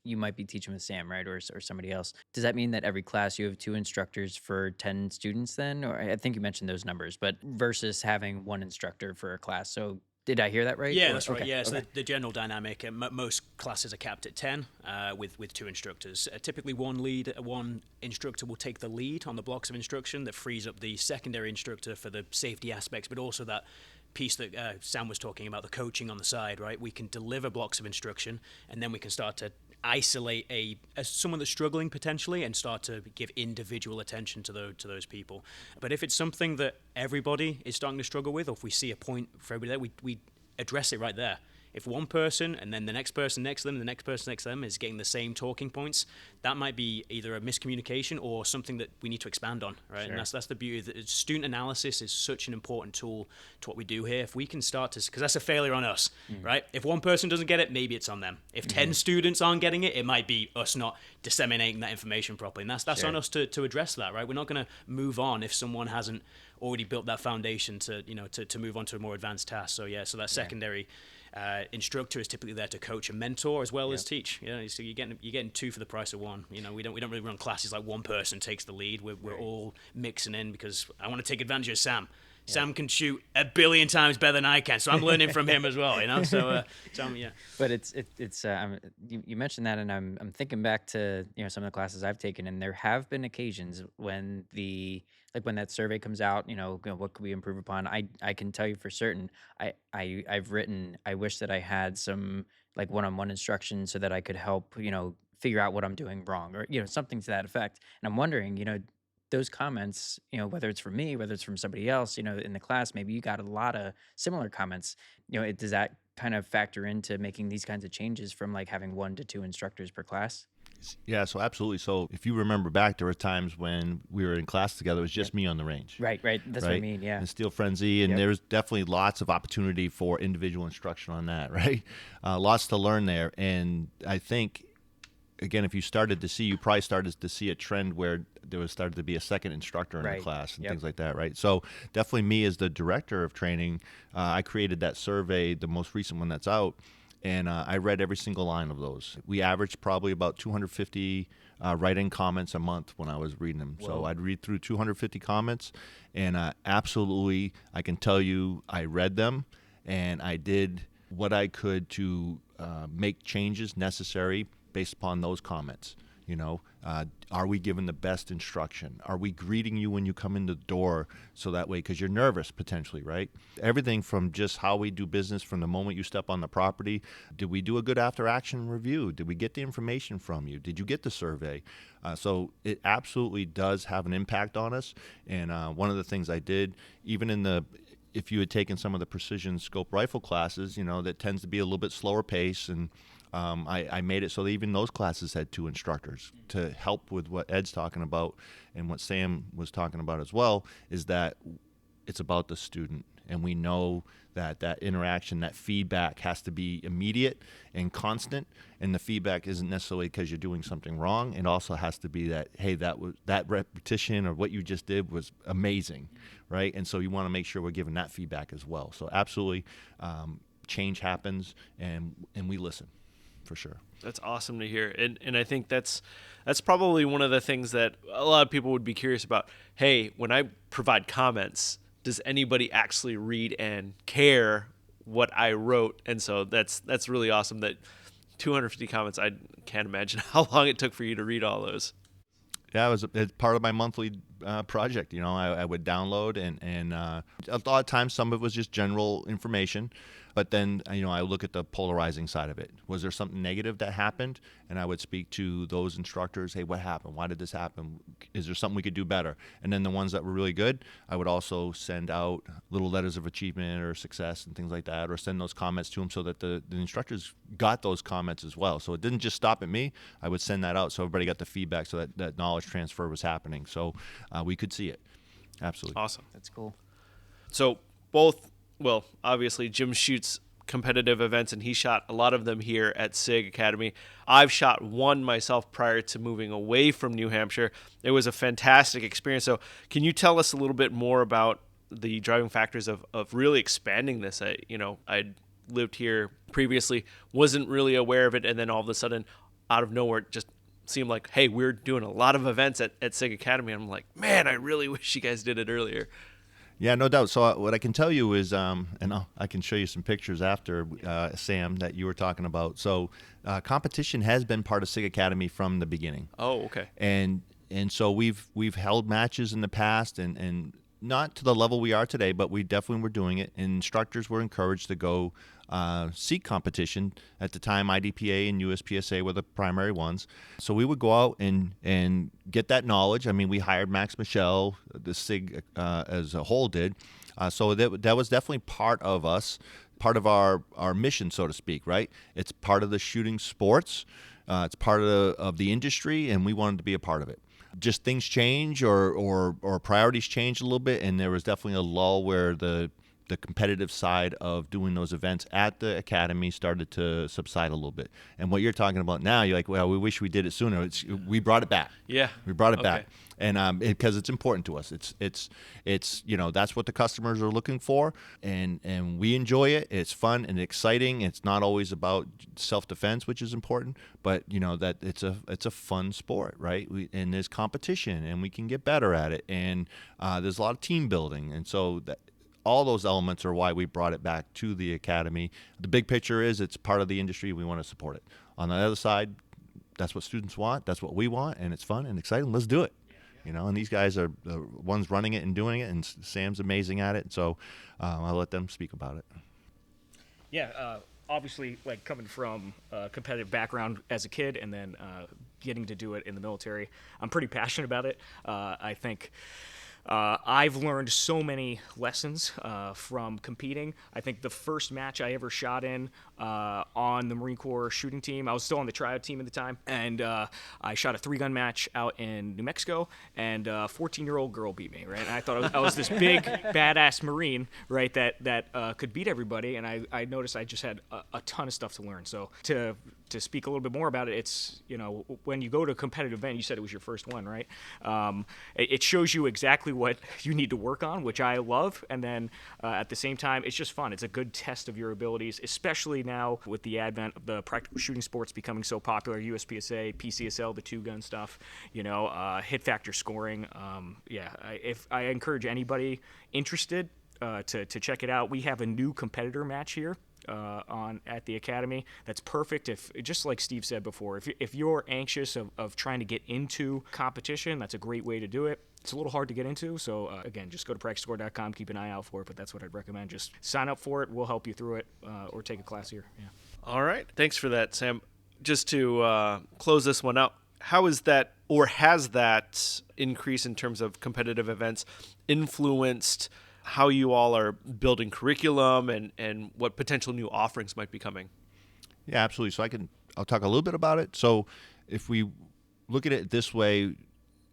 you might be teaching with Sam, right, or somebody else. Does that mean that every class you have 2 instructors for 10 students then? Or I think you mentioned those numbers, but versus having 1 instructor for a class. So did I hear that right? Yeah, Or- that's right. okay, Yeah, so okay. the general dynamic, most classes are capped at 10 with 2 instructors. Typically one instructor will take the lead on the blocks of instruction. That frees up the secondary instructor for the safety aspects, but also that piece that Sam was talking about, the coaching on the side, right? We can deliver blocks of instruction, and then we can start to isolate someone that's struggling potentially and start to give individual attention to those people. But if it's something that everybody is starting to struggle with, or if we see a point for everybody there, we address it right there. If one person and then the next person next to them, the next person next to them is getting the same talking points, that might be either a miscommunication or something that we need to expand on, right? Sure. And that's the beauty. That student analysis is such an important tool to what we do here. If we can start to, because that's a failure on us, right? If one person doesn't get it, maybe it's on them. If 10 students aren't getting it, it might be us not disseminating that information properly. And that's Sure. on us to address that, right? We're not going to move on if someone hasn't already built that foundation to move on to a more advanced task. So that secondary instructor is typically there to coach and mentor as well as teach. So you're getting 2 for the price of 1. We don't really run classes like one person takes the lead. We're all mixing in, because I want to take advantage of Sam. Yeah. Sam can shoot 1 billion times better than I can, so I'm learning from him as well. So yeah. But it's you mentioned that, and I'm thinking back to some of the classes I've taken, and there have been occasions when when that survey comes out, what could we improve upon? I can tell you for certain, I've written, I wish that I had some like one-on-one instruction so that I could help figure out what I'm doing wrong, or something to that effect. And I'm wondering, those comments, whether it's from me, whether it's from somebody else, in the class, maybe you got a lot of similar comments. Does that kind of factor into making these kinds of changes from like having 1 to 2 instructors per class? Yeah, so absolutely. So if you remember back, there were times when we were in class together, it was just me on the range. Right. That's what I mean, yeah. And Steel Frenzy, and there's definitely lots of opportunity for individual instruction on that, right? Lots to learn there. And I think, again, if you probably started to see a trend where there was started to be a second instructor in the class and things like that, right? So definitely me as the director of training, I created that survey, the most recent one that's out, and I read every single line of those. We averaged probably about 250 write-in comments a month when I was reading them. Whoa. So I'd read through 250 comments, and absolutely, I can tell you, I read them, and I did what I could to make changes necessary based upon those comments. Are we given the best instruction? Are we greeting you when you come in the door, so that way, because you're nervous potentially, right? Everything from just how we do business from the moment you step on the property. Did we do a good after action review? Did we get the information from you? Did you get the survey? So it absolutely does have an impact on us. And one of the things I did, even if you had taken some of the precision scope rifle classes, that tends to be a little bit slower pace, and I made it so that even those classes had 2 instructors to help with what Ed's talking about and what Sam was talking about as well, is that it's about the student. And we know that interaction, that feedback has to be immediate and constant. And the feedback isn't necessarily because you're doing something wrong. It also has to be that, hey, that repetition or what you just did was amazing, right? And so you want to make sure we're giving that feedback as well. So absolutely, change happens, and we listen, for sure. That's awesome to hear. And I think that's probably one of the things that a lot of people would be curious about. Hey, when I provide comments, does anybody actually read and care what I wrote? And so that's really awesome that 250 comments. I can't imagine how long it took for you to read all those. Yeah, it's part of my monthly project. I would download, and a lot of times some of it was just general information. But then, I look at the polarizing side of it. Was there something negative that happened? And I would speak to those instructors. Hey, what happened? Why did this happen? Is there something we could do better? And then the ones that were really good, I would also send out little letters of achievement or success and things like that, or send those comments to them so that the instructors got those comments as well. So it didn't just stop at me. I would send that out so everybody got the feedback, so that knowledge transfer was happening. So we could see it. Absolutely. Awesome. That's cool. So obviously Jim shoots competitive events, and he shot a lot of them here at Sig Academy. I've shot one myself prior to moving away from New Hampshire. It was a fantastic experience. So can you tell us a little bit more about the driving factors of really expanding this? I'd lived here previously, wasn't really aware of it, and then all of a sudden, out of nowhere, it just seemed like, hey, we're doing a lot of events at Sig Academy. And I'm like, man, I really wish you guys did it earlier. Yeah, no doubt. So what I can tell you is, and I can show you some pictures after, Sam, that you were talking about. So competition has been part of Sig Academy from the beginning. Oh, okay. And so we've held matches in the past, and not to the level we are today, but we definitely were doing it. And instructors were encouraged to go seek competition. At the time, IDPA and USPSA were the primary ones. So we would go out and get that knowledge. I mean, we hired Max Michel, the SIG as a whole did. So that was definitely part of us, part of our mission, so to speak, right? It's part of the shooting sports. It's part of the industry, and we wanted to be a part of it. Just things change or priorities change a little bit, and there was definitely a lull where the competitive side of doing those events at the academy started to subside a little bit. And what you're talking about now, you're like, well, we wish we did it sooner. We brought it back. Yeah. We brought it back. And because it's important to us. It's that's what the customers are looking for, and we enjoy it. It's fun and exciting. It's not always about self-defense, which is important, but that it's a fun sport, right? And there's competition, and we can get better at it, and there's a lot of team building, and so all those elements are why we brought it back to the academy. The big picture is it's part of the industry. We want to support it. On the other side, that's what students want. That's what we want, and it's fun and exciting. Let's do it. And these guys are the ones running it and doing it, and Sam's amazing at it. So I'll let them speak about it. Yeah, obviously, like coming from a competitive background as a kid and then getting to do it in the military, I'm pretty passionate about it. I think I've learned so many lessons from competing. I think the first match I ever shot in on the Marine Corps shooting team, I was still on the tryout team at the time, and I shot a 3-gun match out in New Mexico, and a 14-year-old girl beat me, right? And I thought I was this big, badass Marine, right, that could beat everybody, and I noticed I just had a ton of stuff to learn. So to speak a little bit more about it, it's, when you go to a competitive event, you said it was your first one, right? It shows you exactly what you need to work on, which I love. And then at the same time, it's just fun. It's a good test of your abilities, especially now with the advent of the practical shooting sports becoming so popular, USPSA, PCSL, the 2-gun stuff, hit factor scoring. I encourage anybody interested to check it out. We have a new competitor match here at the academy that's perfect. If, just like Steve said before, if you're anxious of trying to get into competition, that's a great way to do it. It's a little hard to get into, so again, just go to practicescore.com, keep an eye out for it, but that's what I'd recommend. Just sign up for it. We'll help you through it, or take a class here. Yeah. All right. Thanks for that, Sam. Just to close this one out, how is that, or has that increase in terms of competitive events influenced how you all are building curriculum and what potential new offerings might be coming? Yeah, absolutely. So I can I'll talk a little bit about it. So if we look at it this way,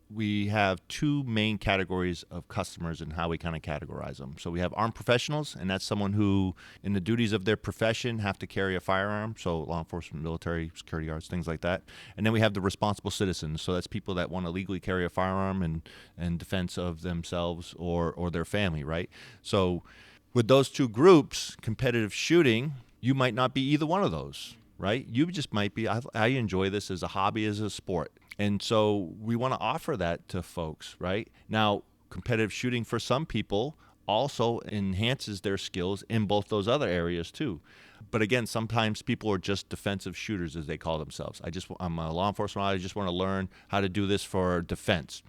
we have two main categories of customers and how we kind of categorize them. So we have armed professionals, and that's someone who, in the duties of their profession, have to carry a firearm. So law enforcement, military, security guards, things like that. And then we have the responsible citizens. So that's people that want to legally carry a firearm in defense of themselves or their family, right? So with those two groups, competitive shooting, you might not be either one of those, right? You just might be, I enjoy this as a hobby, as a sport. And so we want to offer that to folks, right? Now, competitive shooting for some people also enhances their skills in both those other areas too. But again, sometimes people are just defensive shooters, as they call themselves. I'm a law enforcement, I just want to learn how to do this for defense.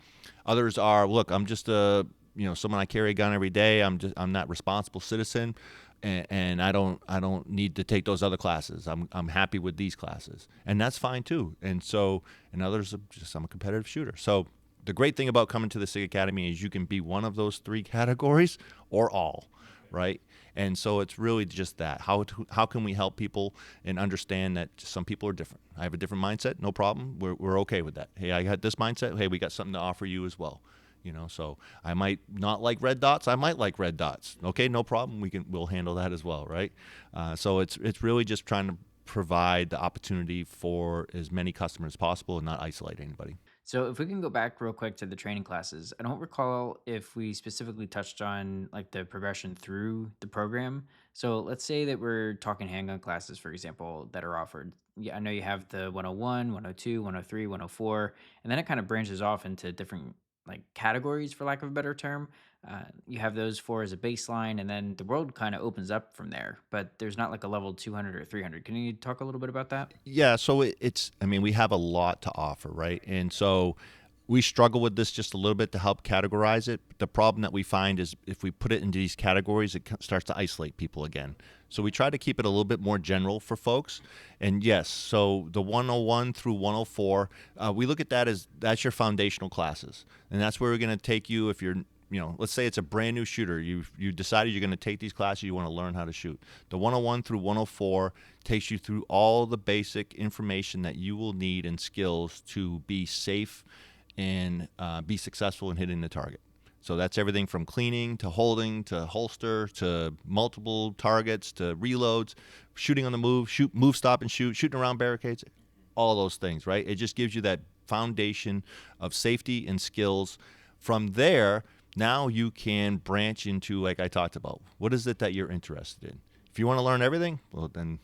Others are, look, I'm just someone, I carry a gun every day. I'm not responsible citizen. And I don't need to take those other classes. I'm happy with these classes, and that's fine too. And so, and others are just, I'm a competitive shooter. So the great thing about coming to the SIG Academy is you can be one of those three categories or all, right? And so it's really just that. How can we help people and understand that some people are different? I have a different mindset, no problem. We're okay with that. Hey, I got this mindset. Hey, we got something to offer you as well. So I might not like red dots. I might like red dots. Okay, no problem. We'll handle that as well, right? So it's really just trying to provide the opportunity for as many customers as possible and not isolate anybody. So if we can go back real quick to the training classes, I don't recall if we specifically touched on like the progression through the program. So let's say that we're talking handgun classes, for example, that are offered. Yeah, I know you have the 101, 102, 103, 104, and then it kind of branches off into different like categories, for lack of a better term. You have those four as a baseline, and then the world kind of opens up from there. But there's not like a level 200 or 300. Can you talk a little bit about that? Yeah, so we have a lot to offer, right? And so we struggle with this just a little bit to help categorize it. The problem that we find is if we put it into these categories, it starts to isolate people again. So we try to keep it a little bit more general for folks. And yes, so the 101 through 104, we look at that as that's your foundational classes. And that's where we're going to take you if you're, let's say it's a brand new shooter. You decided you're going to take these classes, you want to learn how to shoot. The 101 through 104 takes you through all the basic information that you will need and skills to be safe and be successful in hitting the target. So that's everything from cleaning to holding to holster to multiple targets to reloads, shooting on the move, move, stop, and shoot, shooting around barricades, all those things, right? It just gives you that foundation of safety and skills. From there, now you can branch into, like I talked about, what is it that you're interested in? If you want to learn everything, well, then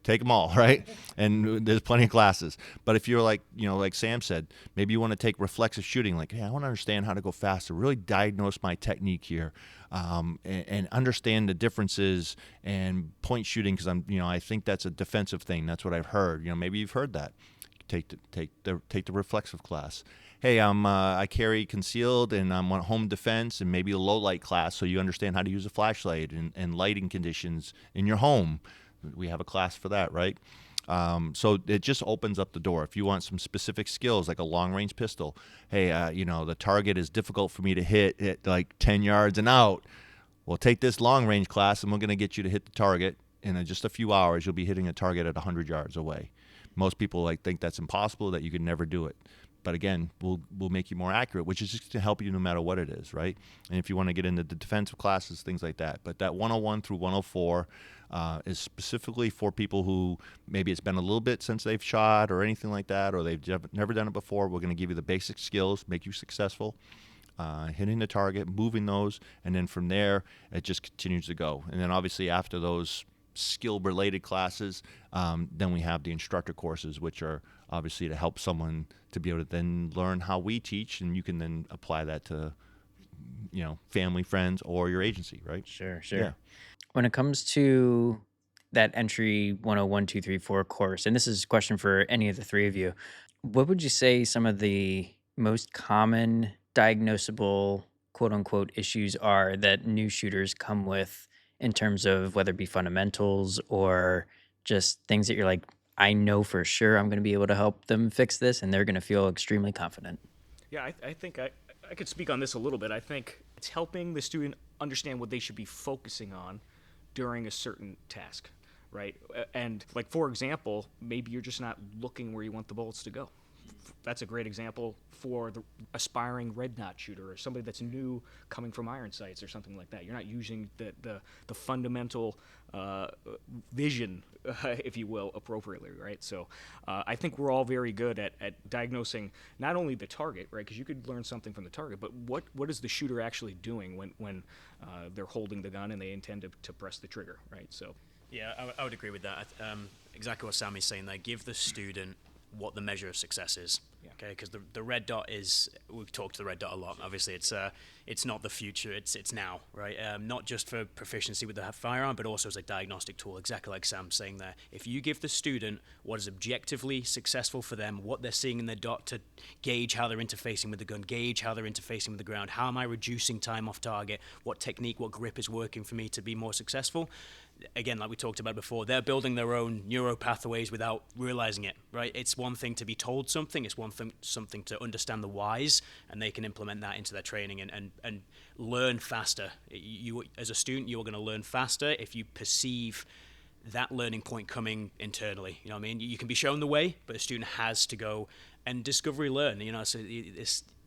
take them all, right? And there's plenty of classes. But if you're like, like Sam said, maybe you want to take reflexive shooting, like, hey, I want to understand how to go faster, really diagnose my technique here, and understand the differences and point shooting, because I think that's a defensive thing. That's what I've heard. Maybe you've heard that. Take the reflexive class. Hey, I carry concealed and I'm on home defense and maybe a low light class, so you understand how to use a flashlight and lighting conditions in your home. We have a class for that, right? So it just opens up the door. If you want some specific skills, like a long-range pistol, hey, the target is difficult for me to hit at like 10 yards and out. Well, take this long-range class, and we're going to get you to hit the target. In just a few hours, you'll be hitting a target at 100 yards away. Most people think that's impossible, that you could never do it. But again, we'll make you more accurate, which is just to help you no matter what it is, right? And if you want to get into the defensive classes, things like that. But that 101 through 104 is specifically for people who maybe it's been a little bit since they've shot or anything like that, or they've never done it before. We're going to give you the basic skills, make you successful, hitting the target, moving those, and then from there, it just continues to go. And then obviously after those skill-related classes, then we have the instructor courses, which are obviously to help someone to be able to then learn how we teach, and you can then apply that to, family, friends, or your agency, right? Sure. Yeah. When it comes to that entry 101, 2, 3, 4 course, and this is a question for any of the three of you, what would you say some of the most common diagnosable quote unquote issues are that new shooters come with in terms of whether it be fundamentals or just things that you're like, I know for sure I'm going to be able to help them fix this and they're going to feel extremely confident? Yeah, I think I could speak on this a little bit. I think it's helping the student understand what they should be focusing on during a certain task, right? And like, for example, maybe you're just not looking where you want the bullets to go. That's a great example for the aspiring red dot shooter or somebody that's new coming from iron sights or something like that. You're not using the fundamental vision, if you will, appropriately, right? So I think we're all very good at diagnosing not only the target, right, because you could learn something from the target, but what is the shooter actually doing when they're holding the gun and they intend to press the trigger, right? So yeah, I would agree with that. Exactly what Sammy's saying there. Give the student what the measure of success is. Yeah. Okay, because the red dot is, we've talked to the red dot a lot. Obviously, it's not the future, it's now, right? Not just for proficiency with the firearm, but also as a diagnostic tool, exactly like Sam's saying there. If you give the student what is objectively successful for them, what they're seeing in their dot to gauge how they're interfacing with the gun, gauge how they're interfacing with the ground, how am I reducing time off target, what technique, what grip is working for me to be more successful, again, like we talked about before, they're building their own neuro pathways without realizing it, right? It's one thing to be told something, it's one thing something to understand the whys, and they can implement that into their training and learn faster. You, as a student, you're going to learn faster if you perceive that learning point coming internally. You know what I mean? You can be shown the way, but a student has to go and discovery learn. You know, so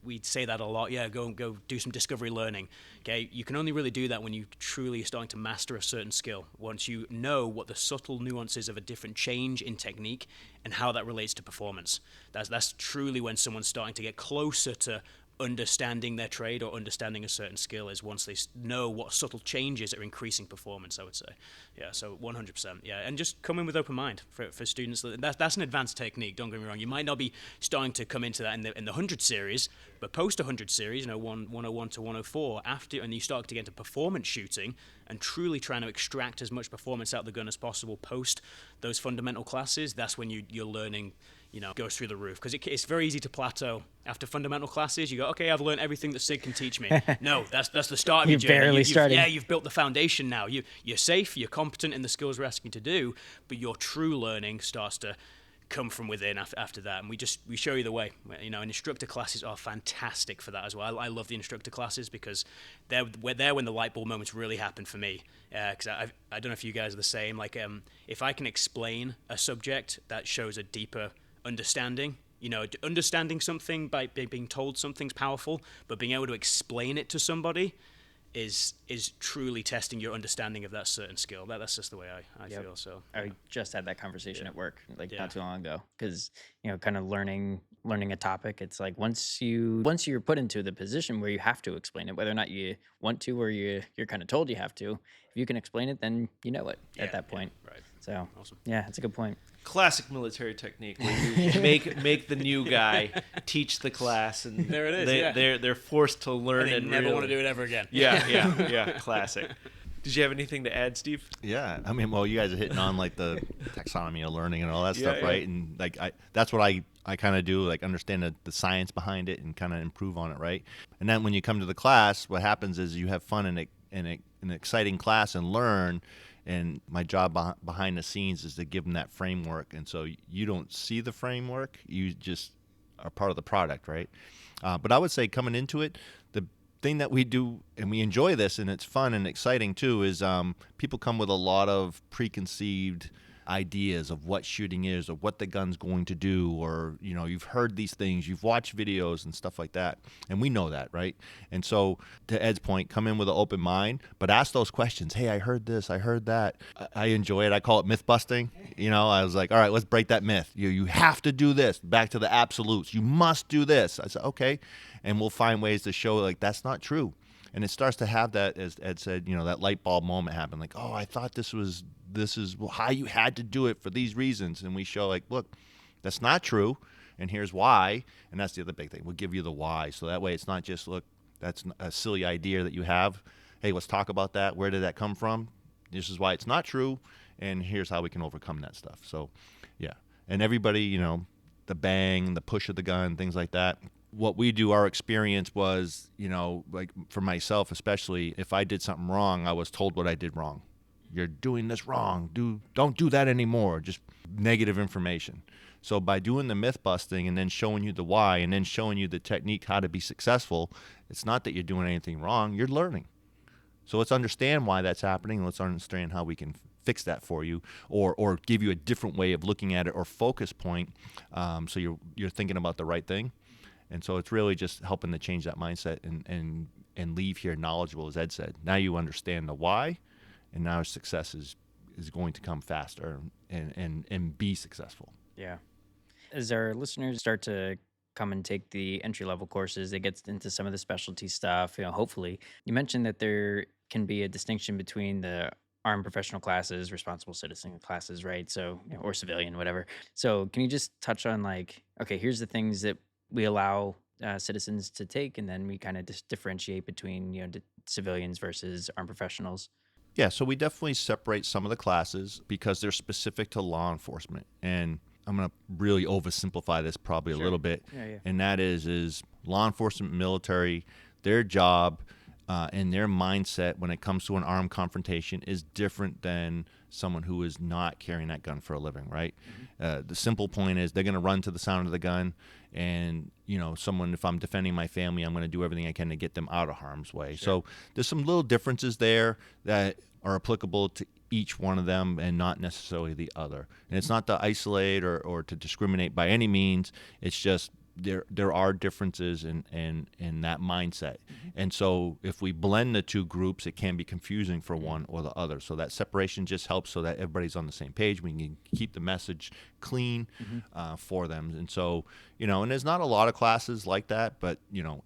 we'd say that a lot. Yeah, go do some discovery learning. Okay, you can only really do that when you truly are starting to master a certain skill. Once you know what the subtle nuances of a different change in technique and how that relates to performance. That's truly when someone's starting to get closer to understanding their trade or understanding a certain skill, is once they know what subtle changes are increasing performance, I would say. Yeah, so 100%. Yeah, and just come in with open mind for students. That's an advanced technique, don't get me wrong. You might not be starting to come into that in the 100 series, but post 100 series, 101 to 104, after, and you start to get into performance shooting and truly trying to extract as much performance out of the gun as possible post those fundamental classes, that's when you're learning, goes through the roof. Because it's very easy to plateau. After fundamental classes, you go, okay, I've learned everything that Sig can teach me. No, that's the start of your journey. Barely started. Yeah, you've built the foundation now. You're safe, you're competent in the skills we're asking you to do, but your true learning starts to come from within after that, and we show you the way. And instructor classes are fantastic for that as well. I love the instructor classes because we're there when the light bulb moments really happen for me. Because I don't know if you guys are the same. Like, if I can explain a subject, that shows a deeper understanding. Understanding something by being told something's powerful, but being able to explain it to somebody is truly testing your understanding of that certain skill. That's just the way I feel. So I just had that conversation at work not too long ago, because kind of learning a topic, it's like once you're put into the position where you have to explain it, whether or not you want to or you're kind of told you have to, if you can explain it, then you know it at that point. Yeah, right. So Awesome. Yeah, that's a good point. Classic military technique where you make the new guy teach the class, and there it is. They're forced to learn and never want to do it ever again. Yeah. Classic. Did you have anything to add, Steve? Yeah, I mean, well, you guys are hitting on like the taxonomy of learning and all that stuff, yeah. right? And like that's what I kind of do, like understand the science behind it and kind of improve on it, right? And then when you come to the class, what happens is you have fun in an exciting class and learn. And my job behind the scenes is to give them that framework. And so you don't see the framework, you just are part of the product, right? But I would say coming into it, the thing that we do, and we enjoy this, and it's fun and exciting too, is people come with a lot of preconceived ideas of what shooting is or what the gun's going to do, or you've heard these things, you've watched videos and stuff like that, and we know that, right? And so to Ed's point, come in with an open mind, but ask those questions. Hey, I heard this, I heard that. I enjoy it. I call it myth busting. I was like, all right, let's break that myth. You have to do this. Back to the absolutes. You must do this. I said, okay, and we'll find ways to show like that's not true. And it starts to have that, as Ed said, that light bulb moment happen. Like, oh, I thought this is how you had to do it for these reasons. And we show like, look, that's not true, and here's why. And that's the other big thing. We'll give you the why. So that way it's not just, look, that's a silly idea that you have. Hey, let's talk about that. Where did that come from? This is why it's not true, and here's how we can overcome that stuff. So, yeah. And everybody, the bang, the push of the gun, things like that. What we do, our experience was, like for myself especially, if I did something wrong, I was told what I did wrong. You're doing this wrong. Don't do that anymore. Just negative information. So by doing the myth busting and then showing you the why and then showing you the technique how to be successful, it's not that you're doing anything wrong. You're learning. So let's understand why that's happening. Let's understand how we can fix that for you, or give you a different way of looking at it or focus point, so you're thinking about the right thing. And so it's really just helping to change that mindset and leave here knowledgeable, as Ed said. Now you understand the why, and now success is going to come faster and be successful. Yeah. As our listeners start to come and take the entry level courses, they get into some of the specialty stuff, hopefully. You mentioned that there can be a distinction between the armed professional classes, responsible citizen classes, right? So, or civilian, whatever. So, can you just touch on okay, here's the things that we allow citizens to take, and then we kind of just differentiate between, civilians versus armed professionals? Yeah, so we definitely separate some of the classes because they're specific to law enforcement. And I'm going to really oversimplify this probably a little bit. Yeah. And that is law enforcement, military, their job and their mindset when it comes to an armed confrontation is different than someone who is not carrying that gun for a living, right? The simple point is they're going to run to the sound of the gun. And, someone, if I'm defending my family, I'm going to do everything I can to get them out of harm's way. Sure. So there's some little differences there that are applicable to each one of them and not necessarily the other. And it's not to isolate or to discriminate by any means. It's just there are differences in that mindset. And so if we blend the two groups, it can be confusing for one or the other. So that separation just helps so that everybody's on the same page. We can keep the message clean for them. And so, and there's not a lot of classes like that, but,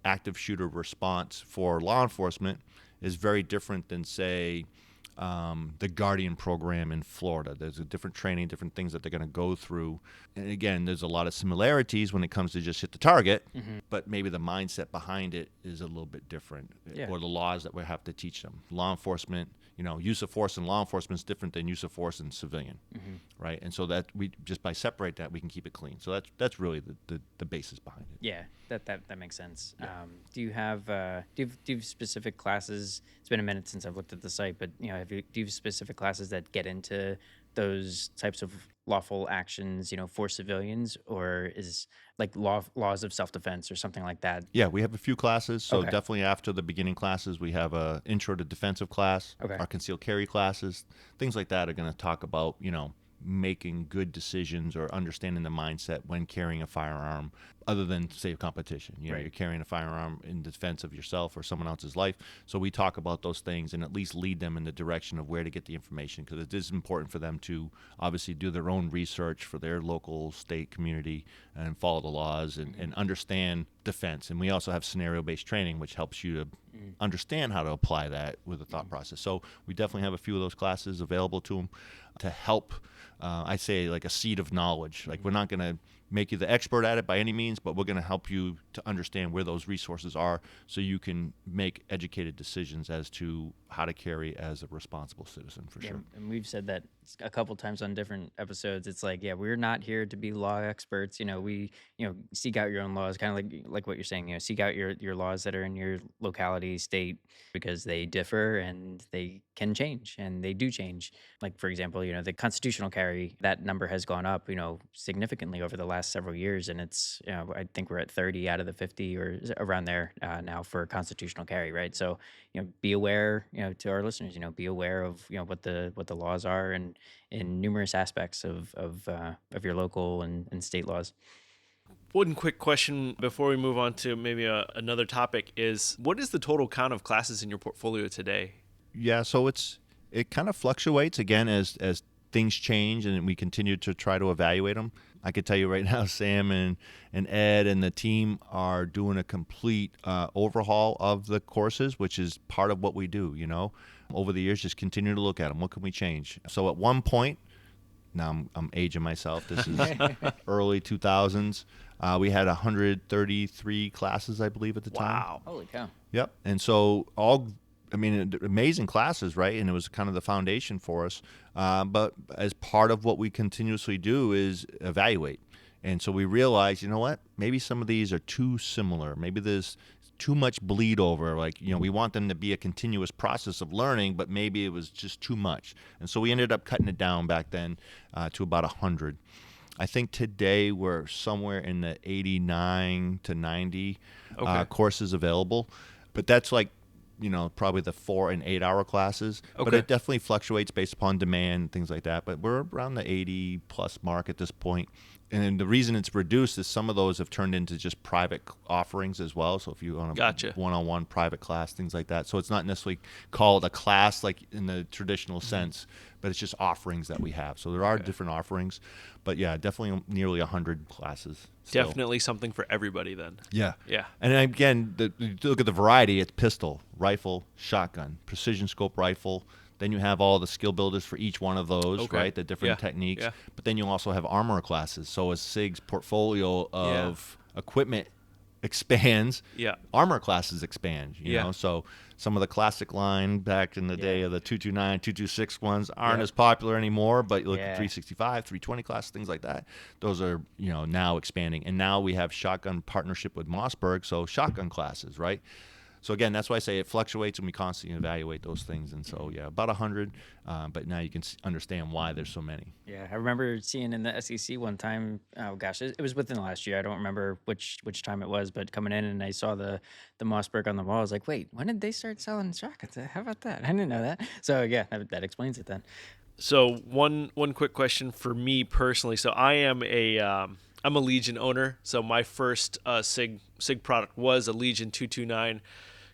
active shooter response for law enforcement is very different than, say, the Guardian program in Florida. There's a different training, different things that they're going to go through. And again, there's a lot of similarities when it comes to just hit the target, but maybe the mindset behind it is a little bit different, or the laws that we have to teach them. Law enforcement, use of force in law enforcement is different than use of force in civilian, right? And so that we just by separate that, we can keep it clean. So that's really the basis behind it. Yeah, that makes sense. Yeah. Do you have specific classes? It's been a minute since I've looked at the site, but do you have specific classes that get into those types of lawful actions, for civilians, or is like laws of self-defense or something like that? Yeah, we have a few classes. So Okay. definitely after the beginning classes, we have a intro to defensive class, Okay. our concealed carry classes, things like that are going to talk about, making good decisions or understanding the mindset when carrying a firearm, other than, say, a competition. Right. You're carrying a firearm in defense of yourself or someone else's life. So we talk about those things and at least lead them in the direction of where to get the information, because it is important for them to obviously do their own research for their local, state, community, and follow the laws and understand defense. And we also have scenario-based training, which helps you to understand how to apply that with a thought process. So we definitely have a few of those classes available to them to help, I say, like a seed of knowledge. Like, we're not going to make you the expert at it by any means, but we're going to help you to understand where those resources are so you can make educated decisions as to how to carry as a responsible citizen, for sure. And we've said that a couple times on different episodes. It's like, we're not here to be law experts. We, seek out your own laws, kind of like what you're saying, seek out your laws that are in your locality, state, because they differ and they can change, and they do change. Like, for example, the constitutional carry, that number has gone up, significantly over the last several years. And it's, I think we're at 30 out of the 50 or around there now for constitutional carry, right? So, be aware, to our listeners, be aware of, what the laws are and in numerous aspects of your local and state laws. One quick question before we move on to maybe another topic is, what is the total count of classes in your portfolio today? Yeah, so it kind of fluctuates, again, as things change and we continue to try to evaluate them. I could tell you right now, Sam and Ed and the team are doing a complete overhaul of the courses, which is part of what we do, over the years, just continue to look at them. What can we change? So at one point, now I'm aging myself, this is early 2000s, we had 133 classes, I believe, at the time. Wow. Holy cow. Yep. And so amazing classes, right? And it was kind of the foundation for us. But as part of what we continuously do is evaluate. And so we realize, maybe some of these are too similar. Maybe there's too much bleed over. Like, we want them to be a continuous process of learning, but maybe it was just too much. And so we ended up cutting it down back then to about 100. I think today we're somewhere in the 89 to 90 courses available. But that's like probably the 4 and 8 hour classes, but Okay. it definitely fluctuates based upon demand, things like that. But we're around the 80 plus mark at this point. And the reason it's reduced is some of those have turned into just private offerings as well. So if you want a Gotcha. one-on-one private class, things like that. So it's not necessarily called a class like in the traditional sense, but it's just offerings that we have. So there are different offerings, but yeah, definitely nearly 100 classes. Still. Definitely something for everybody then. Yeah. Yeah. And then again, you look at the variety, it's pistol, rifle, shotgun, precision scope rifle. Then you have all the skill builders for each one of those, Okay. right? The different Yeah. techniques. Yeah. But then you also have armor classes. So as SIG's portfolio of equipment expands, armor classes expand, you know? So some of the classic line back in the day of the 229, 226 ones aren't as popular anymore, but you look at 365, 320 class, things like that. Those are, now expanding. And now we have shotgun partnership with Mossberg, so shotgun classes, right? So again, that's why I say it fluctuates, and we constantly evaluate those things. And so, about 100, but now you can understand why there's so many. Yeah, I remember seeing in the SEC one time. Oh gosh, it was within the last year. I don't remember which time it was, but coming in and I saw the Mossberg on the wall. I was like, wait, when did they start selling shotguns? How about that? I didn't know that. So yeah, that explains it then. So one quick question for me personally. So I am I'm a Legion owner. So my first Sig product was a Legion 229.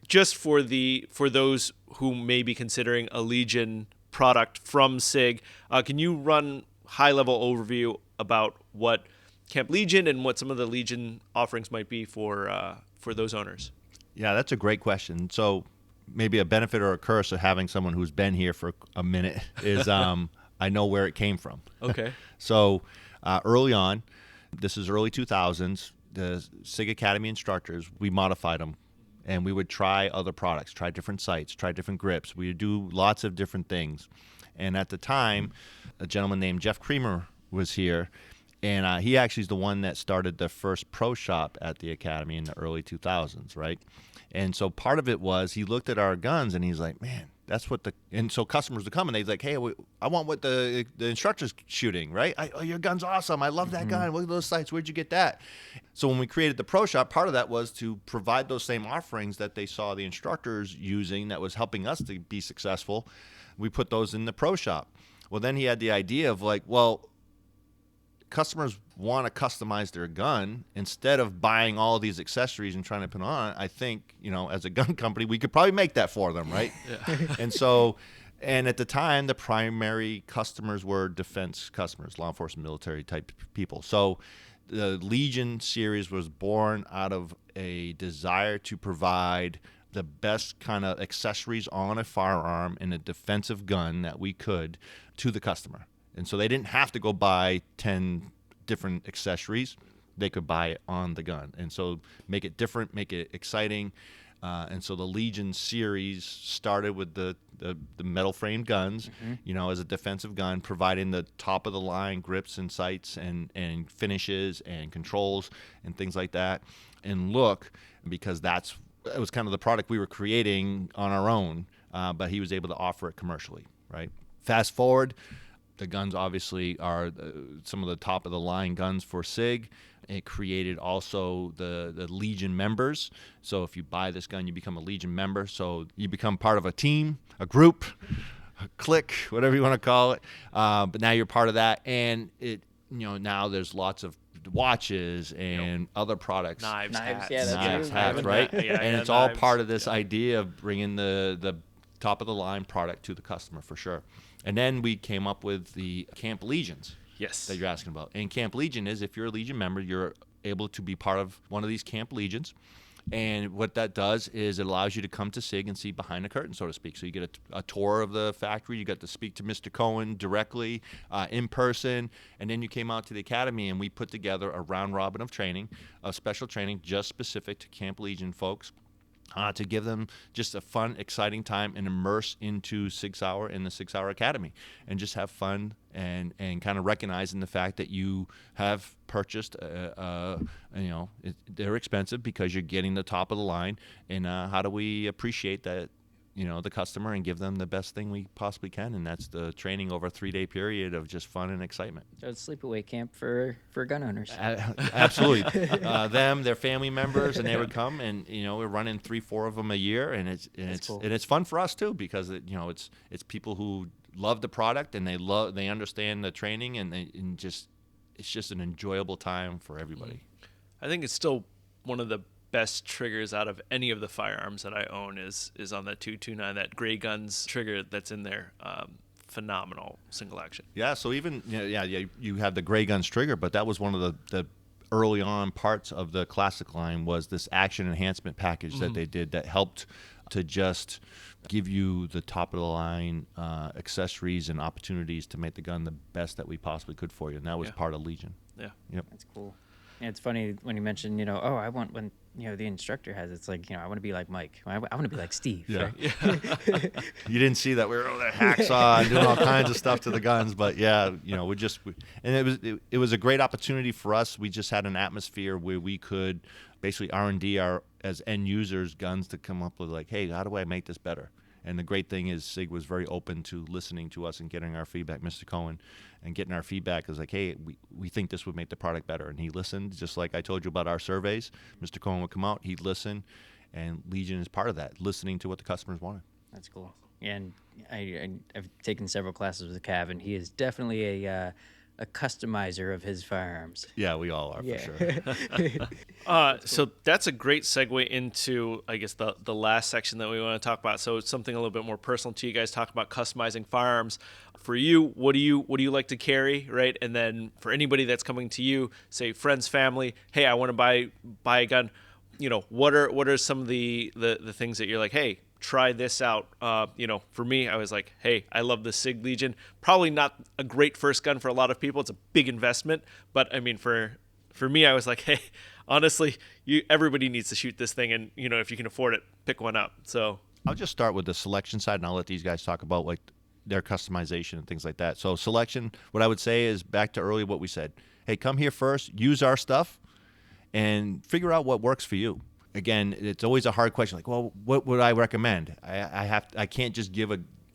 Just for those who may be considering a Legion product from Sig, can you run high-level overview about what Camp Legion and what some of the Legion offerings might be for those owners? Yeah, that's a great question. So maybe a benefit or a curse of having someone who's been here for a minute is I know where it came from. Okay. So early on, this is early 2000s, the Sig Academy instructors, we modified them. And we would try other products, try different sights, try different grips. We would do lots of different things. And at the time, a gentleman named Jeff Creamer was here. And he actually is the one that started the first pro shop at the Academy in the early 2000s, right? And so part of it was he looked at our guns and he's like, man, that's what and so customers would come and they'd like, hey, I want what the instructor's shooting, right? Oh, your gun's awesome. I love that gun. Look at those sights. Where'd you get that? So when we created the pro shop, part of that was to provide those same offerings that they saw the instructors using that was helping us to be successful. We put those in the pro shop. Well, then he had the idea of like, well, customers want to customize their gun instead of buying all of these accessories and trying to put on. I think, as a gun company, we could probably make that for them, right? And so, and at the time, the primary customers were defense customers, law enforcement, military type people. So the Legion series was born out of a desire to provide the best kind of accessories on a firearm in a defensive gun that we could to the customer. And so they didn't have to go buy 10 different accessories. They could buy it on the gun. And so make it different, make it exciting. And so the Legion series started with the metal framed guns, as a defensive gun, providing the top of the line grips and sights and finishes and controls and things like that. And look, because it was kind of the product we were creating on our own, but he was able to offer it commercially, right? Fast forward. The guns obviously are some of the top of the line guns for SIG. It created also the Legion members. So if you buy this gun, you become a Legion member. So you become part of a team, a group, a clique, whatever you want to call it. But now you're part of that, and now there's lots of watches and other products, Knives, hats. yeah, that's knives, true. hats, right? Yeah, and yeah, it's all knives. part of this idea of bringing the top of the line product to the customer for sure. And then we came up with the Camp Legions Yes. that you're asking about. And Camp Legion is, if you're a Legion member, you're able to be part of one of these Camp Legions. And what that does is it allows you to come to SIG and see behind the curtain, so to speak. So you get a tour of the factory. You got to speak to Mr. Cohen directly in person. And then you came out to the Academy, and we put together a round robin of training, of special training just specific to Camp Legion folks. To give them just a fun, exciting time and immerse into Sig Sauer and the Sig Sauer Academy and just have fun and kind of recognizing the fact that you have purchased, they're expensive because you're getting the top of the line. And how do we appreciate that the customer and give them the best thing we possibly can, and that's the training over a 3-day period of just fun and excitement. So it's sleepaway camp for gun owners. Absolutely. Them, their family members, and they would come, and we're running 3-4 of them a year, and it's cool. and it's fun for us too, because it's people who love the product and they understand the training, and it's just an enjoyable time for everybody. I think it's still one of the best triggers out of any of the firearms that I own is on that 229, that Gray Guns trigger that's in there. Phenomenal single action. Yeah, so even you have the Gray Guns trigger, but that was one of the early on parts of the classic line, was this action enhancement package that they did that helped to just give you the top of the line accessories and opportunities to make the gun the best that we possibly could for you, and that was part of Legion. Yeah. Yep. That's cool. Yeah, it's funny when you mentioned, I want, when the instructor has, it's like, I want to be like Mike. I want to be like Steve. Yeah. Right? You didn't see that we were over there hacksaw and doing all kinds of stuff to the guns, but and it was a great opportunity for us. We just had an atmosphere where we could basically R&D as end users guns to come up with like, hey, how do I make this better? And the great thing is Sig was very open to listening to us and getting our feedback, Mr. Cohen, and getting our feedback is like, hey, we think this would make the product better. And he listened, just like I told you about our surveys. Mr. Cohen would come out, he'd listen, and Legion is part of that, listening to what the customers wanted. That's cool. And I've taken several classes with Cav, and he is definitely a customizer of his firearms. Yeah, we all are, for sure. So that's a great segue into, I guess, the last section that we want to talk about. So it's something a little bit more personal to you guys, talk about customizing firearms. For you, what do you like to carry, right? And then for anybody that's coming to you, say friends, family, hey, I want to buy a gun. What are some of the things that you're like, hey, try this out? For me, I was like, hey, I love the Sig Legion. Probably not a great first gun for a lot of people. It's a big investment, but I mean, for me, I was like, hey, honestly, everybody needs to shoot this thing, and if you can afford it, pick one up. So I'll just start with the selection side, and I'll let these guys talk about like their customization and things like that. So selection, what I would say is back to earlier what we said. Hey, come here first, use our stuff, and figure out what works for you. Again, it's always a hard question. Like, well, what would I recommend? I can't just give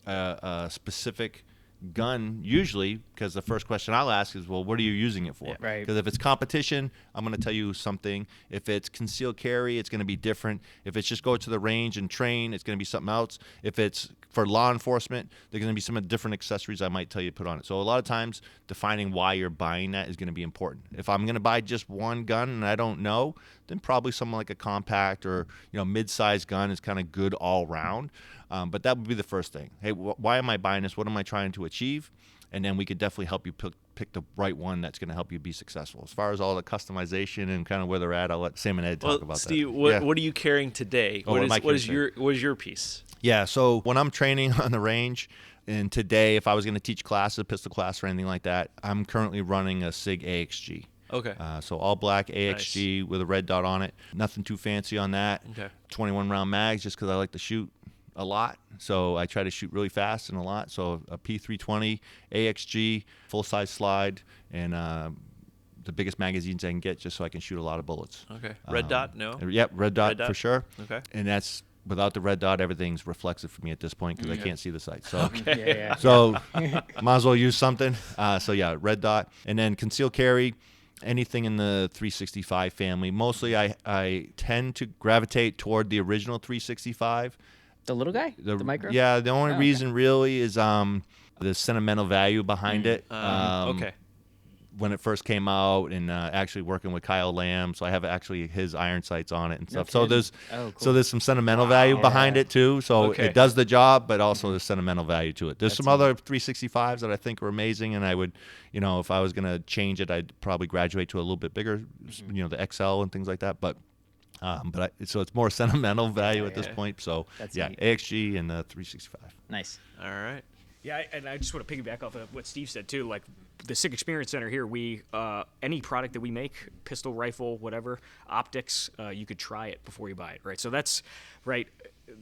a specific gun usually, because the first question I'll ask is, well, what are you using it for? Yeah, right. Because if it's competition, I'm going to tell you something. If it's concealed carry, it's going to be different. If it's just go to the range and train, it's going to be something else. If it's for law enforcement, there's going to be some different accessories I might tell you to put on it. So a lot of times, defining why you're buying that is going to be important. If I'm going to buy just one gun and I don't know, then probably something like a compact or mid-sized gun is kind of good all around. But that would be the first thing. Hey, why am I buying this? What am I trying to achieve? And then we could definitely help you pick the right one that's going to help you be successful. As far as all the customization and kind of where they're at, I'll let Sam and Ed talk about Steve, that. what are you carrying today? Oh, what is your piece? Yeah, so when I'm training on the range, and today if I was going to teach classes, pistol class or anything like that, I'm currently running a Sig AXG. Okay. So all black AXG with a red dot on it. Nothing too fancy on that. Okay. 21 round mags just because I like to shoot a lot. So I try to shoot really fast and a lot. So a P320 AXG, full size slide, and the biggest magazines I can get just so I can shoot a lot of bullets. Okay. Red dot? No? Yep, red dot for sure. Okay. And that's without the red dot, everything's reflexive for me at this point because I can't see the sight. So, Okay. so might as well use something. So yeah, red dot, and then concealed carry. Anything in the 365 family. Mostly, I tend to gravitate toward the original 365. The little guy? The micro? Yeah, the only okay. reason really is the sentimental value behind it. Okay. When it first came out, and actually working with Kyle Lamb, so I have actually his iron sights on it and stuff. So there's there's some sentimental value behind it too. So it does the job, but also there's sentimental value to it. There's some other 365s that I think are amazing, and I would, if I was gonna change it, I'd probably graduate to a little bit bigger, the XL and things like that. But so it's more sentimental value at this point. So That's yeah, neat. AXG and the 365. Nice. All right. Yeah, and I just want to piggyback off of what Steve said too. Like the SIG Experience Center here, we any product that we make, pistol, rifle, whatever, optics, you could try it before you buy it, right? So that's right.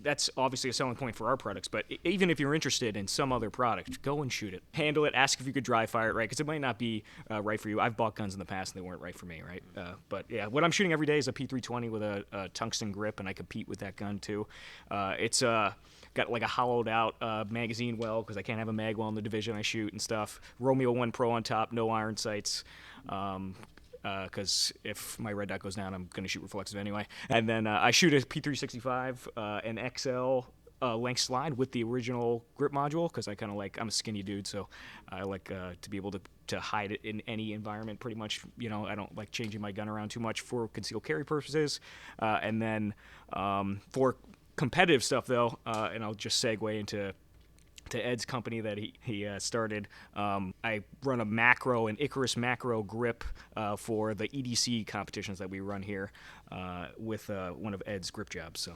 that's obviously a selling point for our products, but even if you're interested in some other product, go and shoot it. Handle it, ask if you could dry fire it, right? Because it might not be right for you. I've bought guns in the past and they weren't right for me, right? But yeah, what I'm shooting every day is a P320 with a tungsten grip, and I compete with that gun too. It's got like a hollowed out magazine well, because I can't have a mag well in the division I shoot and stuff. Romeo 1 Pro on top, no iron sights. Because if my red dot goes down, I'm going to shoot reflexive anyway. And then I shoot a P365, an XL length slide with the original grip module, because I'm a skinny dude, so I like to be able to hide it in any environment pretty much. I don't like changing my gun around too much for concealed carry purposes. And then for competitive stuff, though, and I'll just segue into Ed's company that he started. I run an Icarus macro grip for the EDC competitions that we run here with one of Ed's grip jobs. So,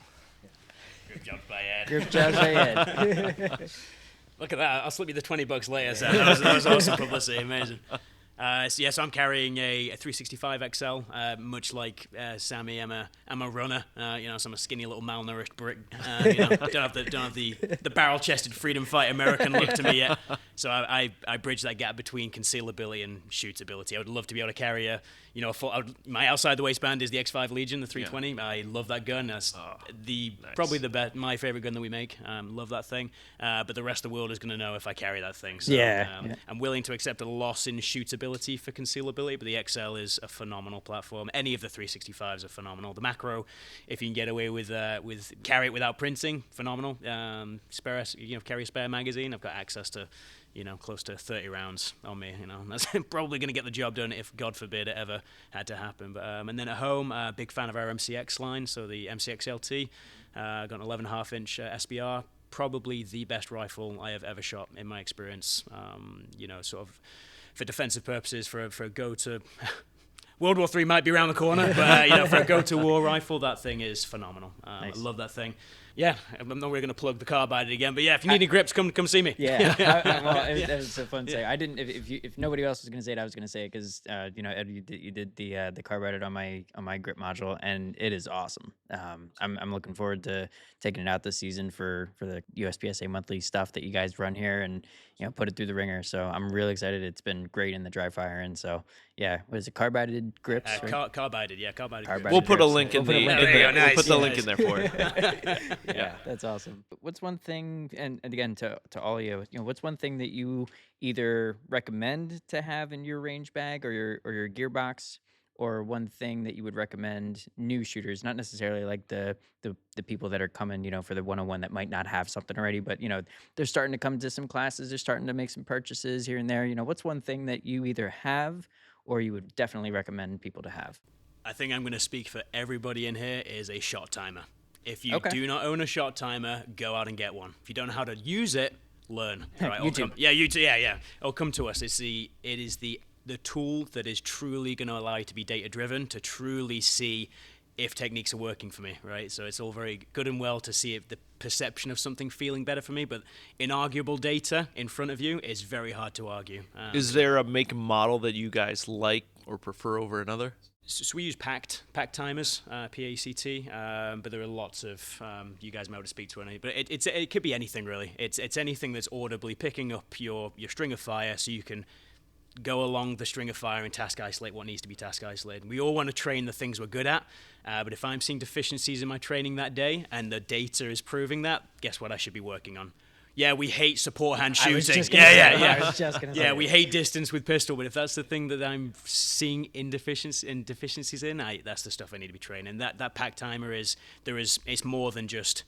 Grip jobs by Ed. Grip jobs by Ed. Look at that! I'll slip you the $20 later. So that was awesome publicity, amazing. So I'm carrying a 365 XL, much like Sammy. I'm a runner, so I'm a skinny little malnourished brick. Don't have the barrel-chested freedom fight American look to me yet. So I bridge that gap between concealability and shootability. I would love to be able to carry my outside the waistband is the X5 Legion, the 320. Yeah. I love that gun. That's nice. Probably the best, my favorite gun that we make. Love that thing. But the rest of the world is going to know if I carry that thing. So, I'm willing to accept a loss in shootability for concealability, but the XL is a phenomenal platform. Any of the 365s are phenomenal. The macro, if you can get away with carry it without printing, phenomenal. Carry a spare magazine. I've got access to close to 30 rounds on me. That's probably going to get the job done if, God forbid, it ever had to happen. But and then at home, big fan of our MCX line, so the MCX LT. Got an 11.5-inch SBR, probably the best rifle I have ever shot in my experience. Sort of for defensive purposes, for a go-to. World War III might be around the corner, but for a go-to war rifle, that thing is phenomenal. Nice. I love that thing. Yeah, I'm not really going to plug the cardbite again, but yeah, if you need any grips, come see me. Yeah, it was a fun say. I didn't. If nobody else was going to say it, I was going to say it because Ed, you did the carbited on my grip module, and it is awesome. I'm looking forward to taking it out this season for the USPSA monthly stuff that you guys run here, and put it through the ringer. So I'm really excited. It's been great in the dry fire, and so yeah, what is it? Carbited grips? Carbided, yeah, carbided grips. We'll put a link in the. We'll put the link in there for you. Yeah, that's awesome. What's one thing, and again to all of you, what's one thing that you either recommend to have in your range bag or your gearbox, or one thing that you would recommend new shooters, not necessarily like the people that are coming, for the 101 that might not have something already, but they're starting to come to some classes, they're starting to make some purchases here and there. What's one thing that you either have or you would definitely recommend people to have? I think I'm going to speak for everybody in here is a shot timer. If you do not own a shot timer, go out and get one. If you don't know how to use it, learn. Right, YouTube. YouTube. Yeah. Or come to us. It is the tool that is truly going to allow you to be data driven, to truly see if techniques are working for me, right? So it's all very good and well to see if the perception of something feeling better for me, but inarguable data in front of you is very hard to argue. Is there a make and model that you guys like or prefer over another? So we use packed timers, PACT, but there are lots of you guys may be able to speak to any, but it could be anything really. It's anything that's audibly picking up your string of fire, so you can go along the string of fire and task isolate what needs to be task isolated. We all want to train the things we're good at, but if I'm seeing deficiencies in my training that day and the data is proving that, guess what I should be working on? Yeah, we hate support hand shooting. Yeah, we hate distance with pistol, but if that's the thing that I'm seeing deficiencies in, that's the stuff I need to be training. That pack timer it's more than just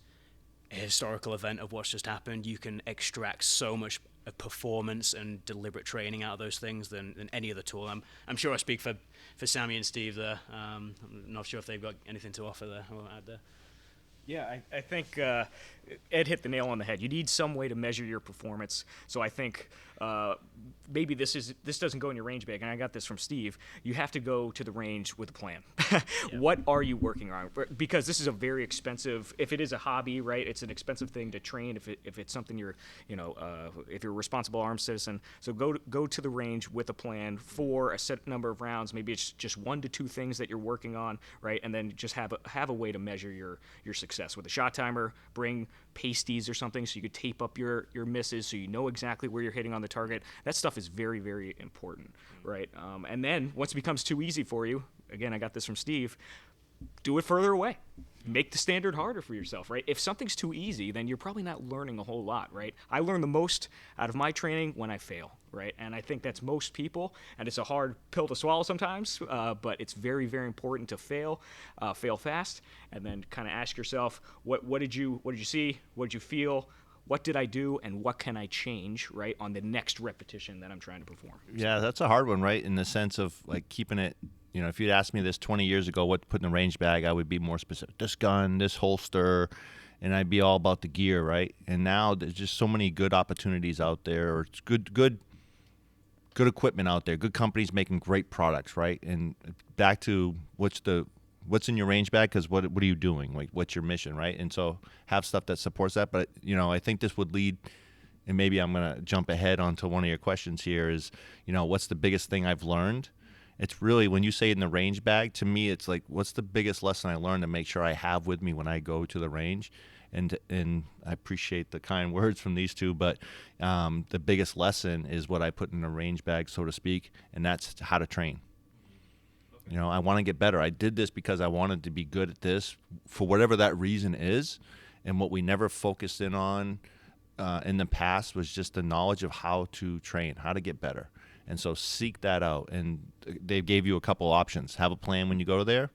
a historical event of what's just happened. You can extract so much performance and deliberate training out of those things than any other tool. I'm sure I speak for Sammy and Steve there. I'm not sure if they've got anything to offer there or add there. Yeah, I think Ed hit the nail on the head. You need some way to measure your performance. So I think maybe this doesn't go in your range bag, and I got this from Steve. You have to go to the range with a plan. What are you working on? Because this is a very expensive. If it is a hobby, right, it's an expensive thing to train. If it's something you're, if you're a responsible armed citizen, so go to the range with a plan for a set number of rounds. Maybe it's just 1 to 2 things that you're working on, right, and then just have a way to measure your success with a shot timer. Bring pasties or something so you could tape up your misses so you know exactly where you're hitting on the target. That stuff is very, very important, right? And then once it becomes too easy for you, again, I got this from Steve, do it further away. Make the standard harder for yourself, right? If something's too easy, then you're probably not learning a whole lot, right? I learn the most out of my training when I fail, right? And I think that's most people, and it's a hard pill to swallow sometimes, but it's very, very important to fail fast, and then kind of ask yourself, what did you see? What did you feel? What did I do, and what can I change, right, on the next repetition that I'm trying to perform? Yeah, that's a hard one, right, in the sense of, like, keeping it, if you'd asked me this 20 years ago what to put in the range bag, I would be more specific. This gun, this holster, and I'd be all about the gear, right? And now there's just so many good opportunities out there, or it's good equipment out there, good companies making great products, right? And back to what's in your range bag, because what are you doing? Like, what's your mission, right? And so have stuff that supports that. But, I think this would lead, and maybe I'm going to jump ahead onto one of your questions here is, what's the biggest thing I've learned? It's really, when you say in the range bag, to me, it's like, what's the biggest lesson I learned to make sure I have with me when I go to the range? And I appreciate the kind words from these two, but the biggest lesson is what I put in the range bag, so to speak, and that's how to train. I want to get better. I did this because I wanted to be good at this for whatever that reason is. And what we never focused in on in the past was just the knowledge of how to train, how to get better. And so seek that out. And they gave you a couple options. Have a plan when you go there.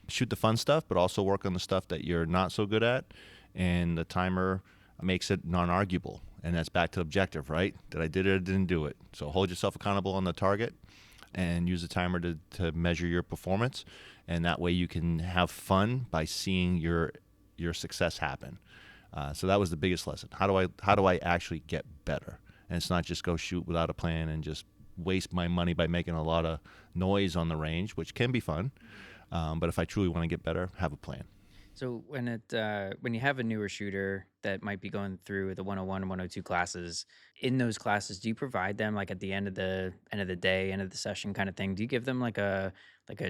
Shoot the fun stuff, but also work on the stuff that you're not so good at. And the timer makes it non-arguable. And that's back to objective, right? That I did it or didn't do it. So hold yourself accountable on the target and use the timer to measure your performance. And that way you can have fun by seeing your success happen. So that was the biggest lesson. How do I actually get better? And it's not just go shoot without a plan and just waste my money by making a lot of noise on the range, which can be fun. But if I truly want to get better, have a plan. So when you have a newer shooter that might be going through the 101 and 102 classes, in those classes, do you provide them, like, at the end of the day, end of the session kind of thing? Do you give them like a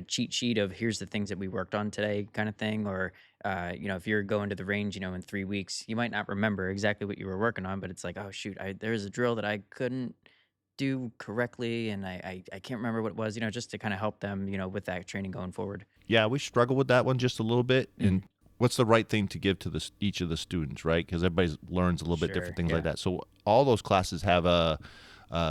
cheat sheet of, here's the things that we worked on today kind of thing? Or if you're going to the range, in 3 weeks, you might not remember exactly what you were working on, but it's like, oh shoot, there's a drill that I couldn't do correctly, and I can't remember what it was, just to kind of help them, with that training going forward. Yeah, we struggle with that one just a little bit. And what's the right thing to give to each of the students, right? Because everybody learns a little bit different things like that. So all those classes have a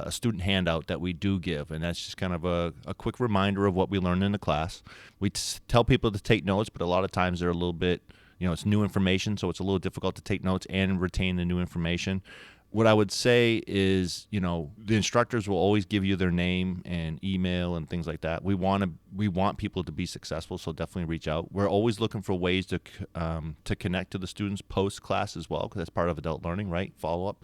student handout that we do give, and that's just kind of a quick reminder of what we learned in the class. We tell people to take notes, but a lot of times they're a little bit, it's new information, so it's a little difficult to take notes and retain the new information. What I would say is, the instructors will always give you their name and email and things like that. We want people to be successful, so definitely reach out. We're always looking for ways to connect to the students post-class as well, because that's part of adult learning, right? Follow-up.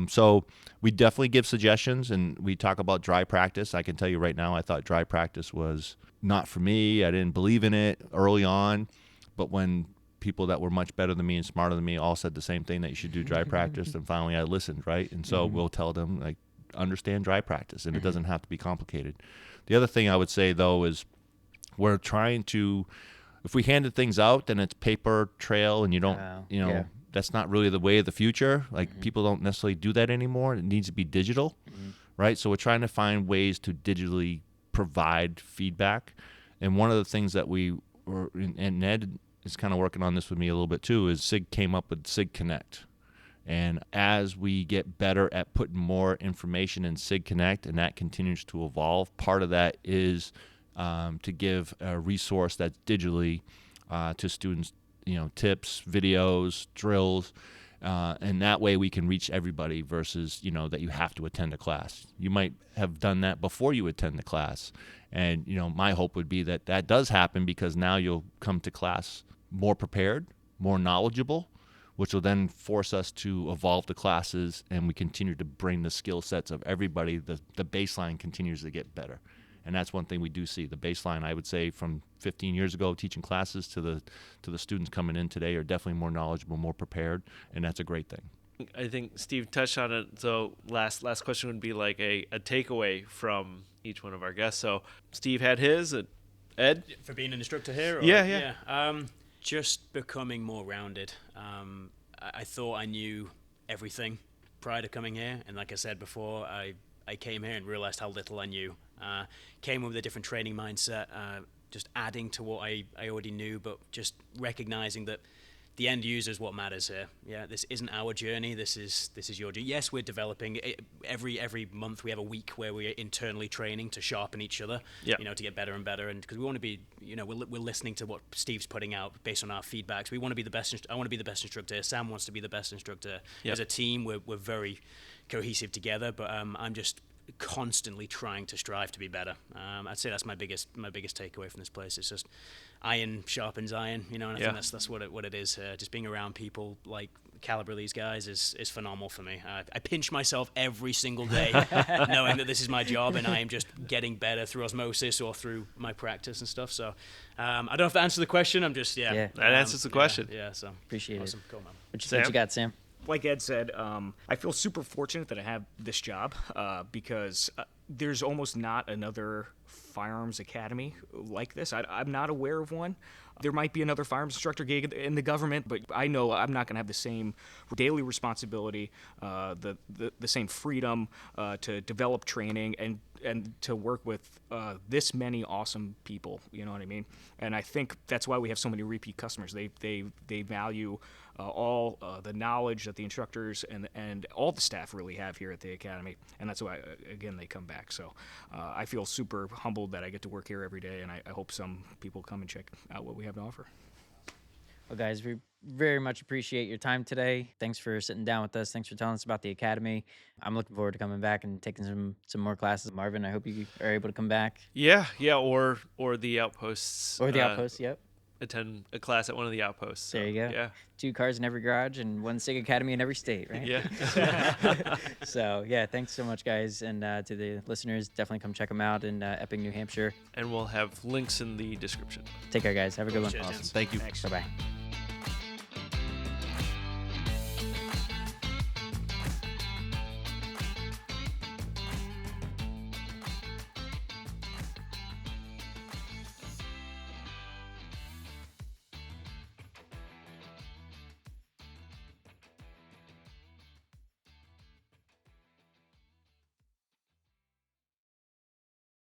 So we definitely give suggestions, and we talk about dry practice. I can tell you right now, I thought dry practice was not for me. I didn't believe in it early on, but when people that were much better than me and smarter than me all said the same thing, that you should do dry practice, and finally I listened, right? And so we'll tell them, like, understand dry practice, and it doesn't have to be complicated. The other thing I would say, though, is we're trying to, if we handed things out, then it's paper trail, and you don't, that's not really the way of the future. Like, people don't necessarily do that anymore. It needs to be digital, right? So we're trying to find ways to digitally provide feedback. And one of the things that and Ned is kind of working on this with me a little bit too, is Sig came up with Sig Connect. And as we get better at putting more information in Sig Connect, and that continues to evolve, part of that is to give a resource that's digitally to students, tips, videos, drills, and that way we can reach everybody versus, that you have to attend a class. You might have done that before you attend the class. And, my hope would be that that does happen, because now you'll come to class more prepared, more knowledgeable, which will then force us to evolve the classes, and we continue to bring the skill sets of everybody. The baseline continues to get better. And that's one thing we do see. The baseline, I would say, from 15 years ago teaching classes to the students coming in today are definitely more knowledgeable, more prepared, and that's a great thing. I think Steve touched on it. So last question would be like a takeaway from each one of our guests. So Steve had his. Ed? For being an instructor here? Or? Yeah. Just becoming more rounded. I thought I knew everything prior to coming here. And like I said before, I came here and realized how little I knew. Came with a different training mindset, just adding to what I already knew, but just recognizing that the end user is what matters here. Yeah, this isn't our journey. This is your journey. Yes, we're developing. Every month we have a week where we're internally training to sharpen each other. Yeah. To get better and better. And because we want to be, we're listening to what Steve's putting out based on our feedbacks. We want to be the best. I want to be the best instructor. Sam wants to be the best instructor. Yep. As a team, we're very cohesive together. But I'm just constantly trying to strive to be better. I'd say that's my biggest takeaway from this place. It's just iron sharpens iron, and I think that's what it is. Just being around people like caliber of these guys is phenomenal for me. I pinch myself every single day knowing that this is my job and I am just getting better through osmosis or through my practice and stuff. So I don't know if that answers the question. I'm just that answers the question. So Appreciate awesome. it. Cool, man. What you got, Sam? Like Ed said, I feel super fortunate that I have this job because there's almost not another firearms academy like this. I'm not aware of one. There might be another firearms instructor gig in the government, but I know I'm not going to have the same daily responsibility, the same freedom to develop training and to work with this many awesome people. You know what I mean? And I think that's why we have so many repeat customers. They value all the knowledge that the instructors and all the staff really have here at the academy, and that's why again they come back. So I feel super humbled that I get to work here every day, and I hope some people come and check out what we have to offer. Well, guys, we very much appreciate your time today. Thanks for sitting down with us. Thanks for telling us about the academy. I'm looking forward to coming back and taking some more classes. Marvin, I hope you are able to come back. Yeah, or the outposts. Or the outposts, yep. Attend a class at one of the outposts. So, there you go. Yeah. 2 cars in every garage and 1 SIG Academy in every state, right? Yeah. So, yeah, thanks so much, guys. And to the listeners, definitely come check them out in Epping, New Hampshire. And we'll have links in the description. Take care, guys. Have a good one. Cheers, Awesome. gents. Thank you. Thanks. Bye-bye.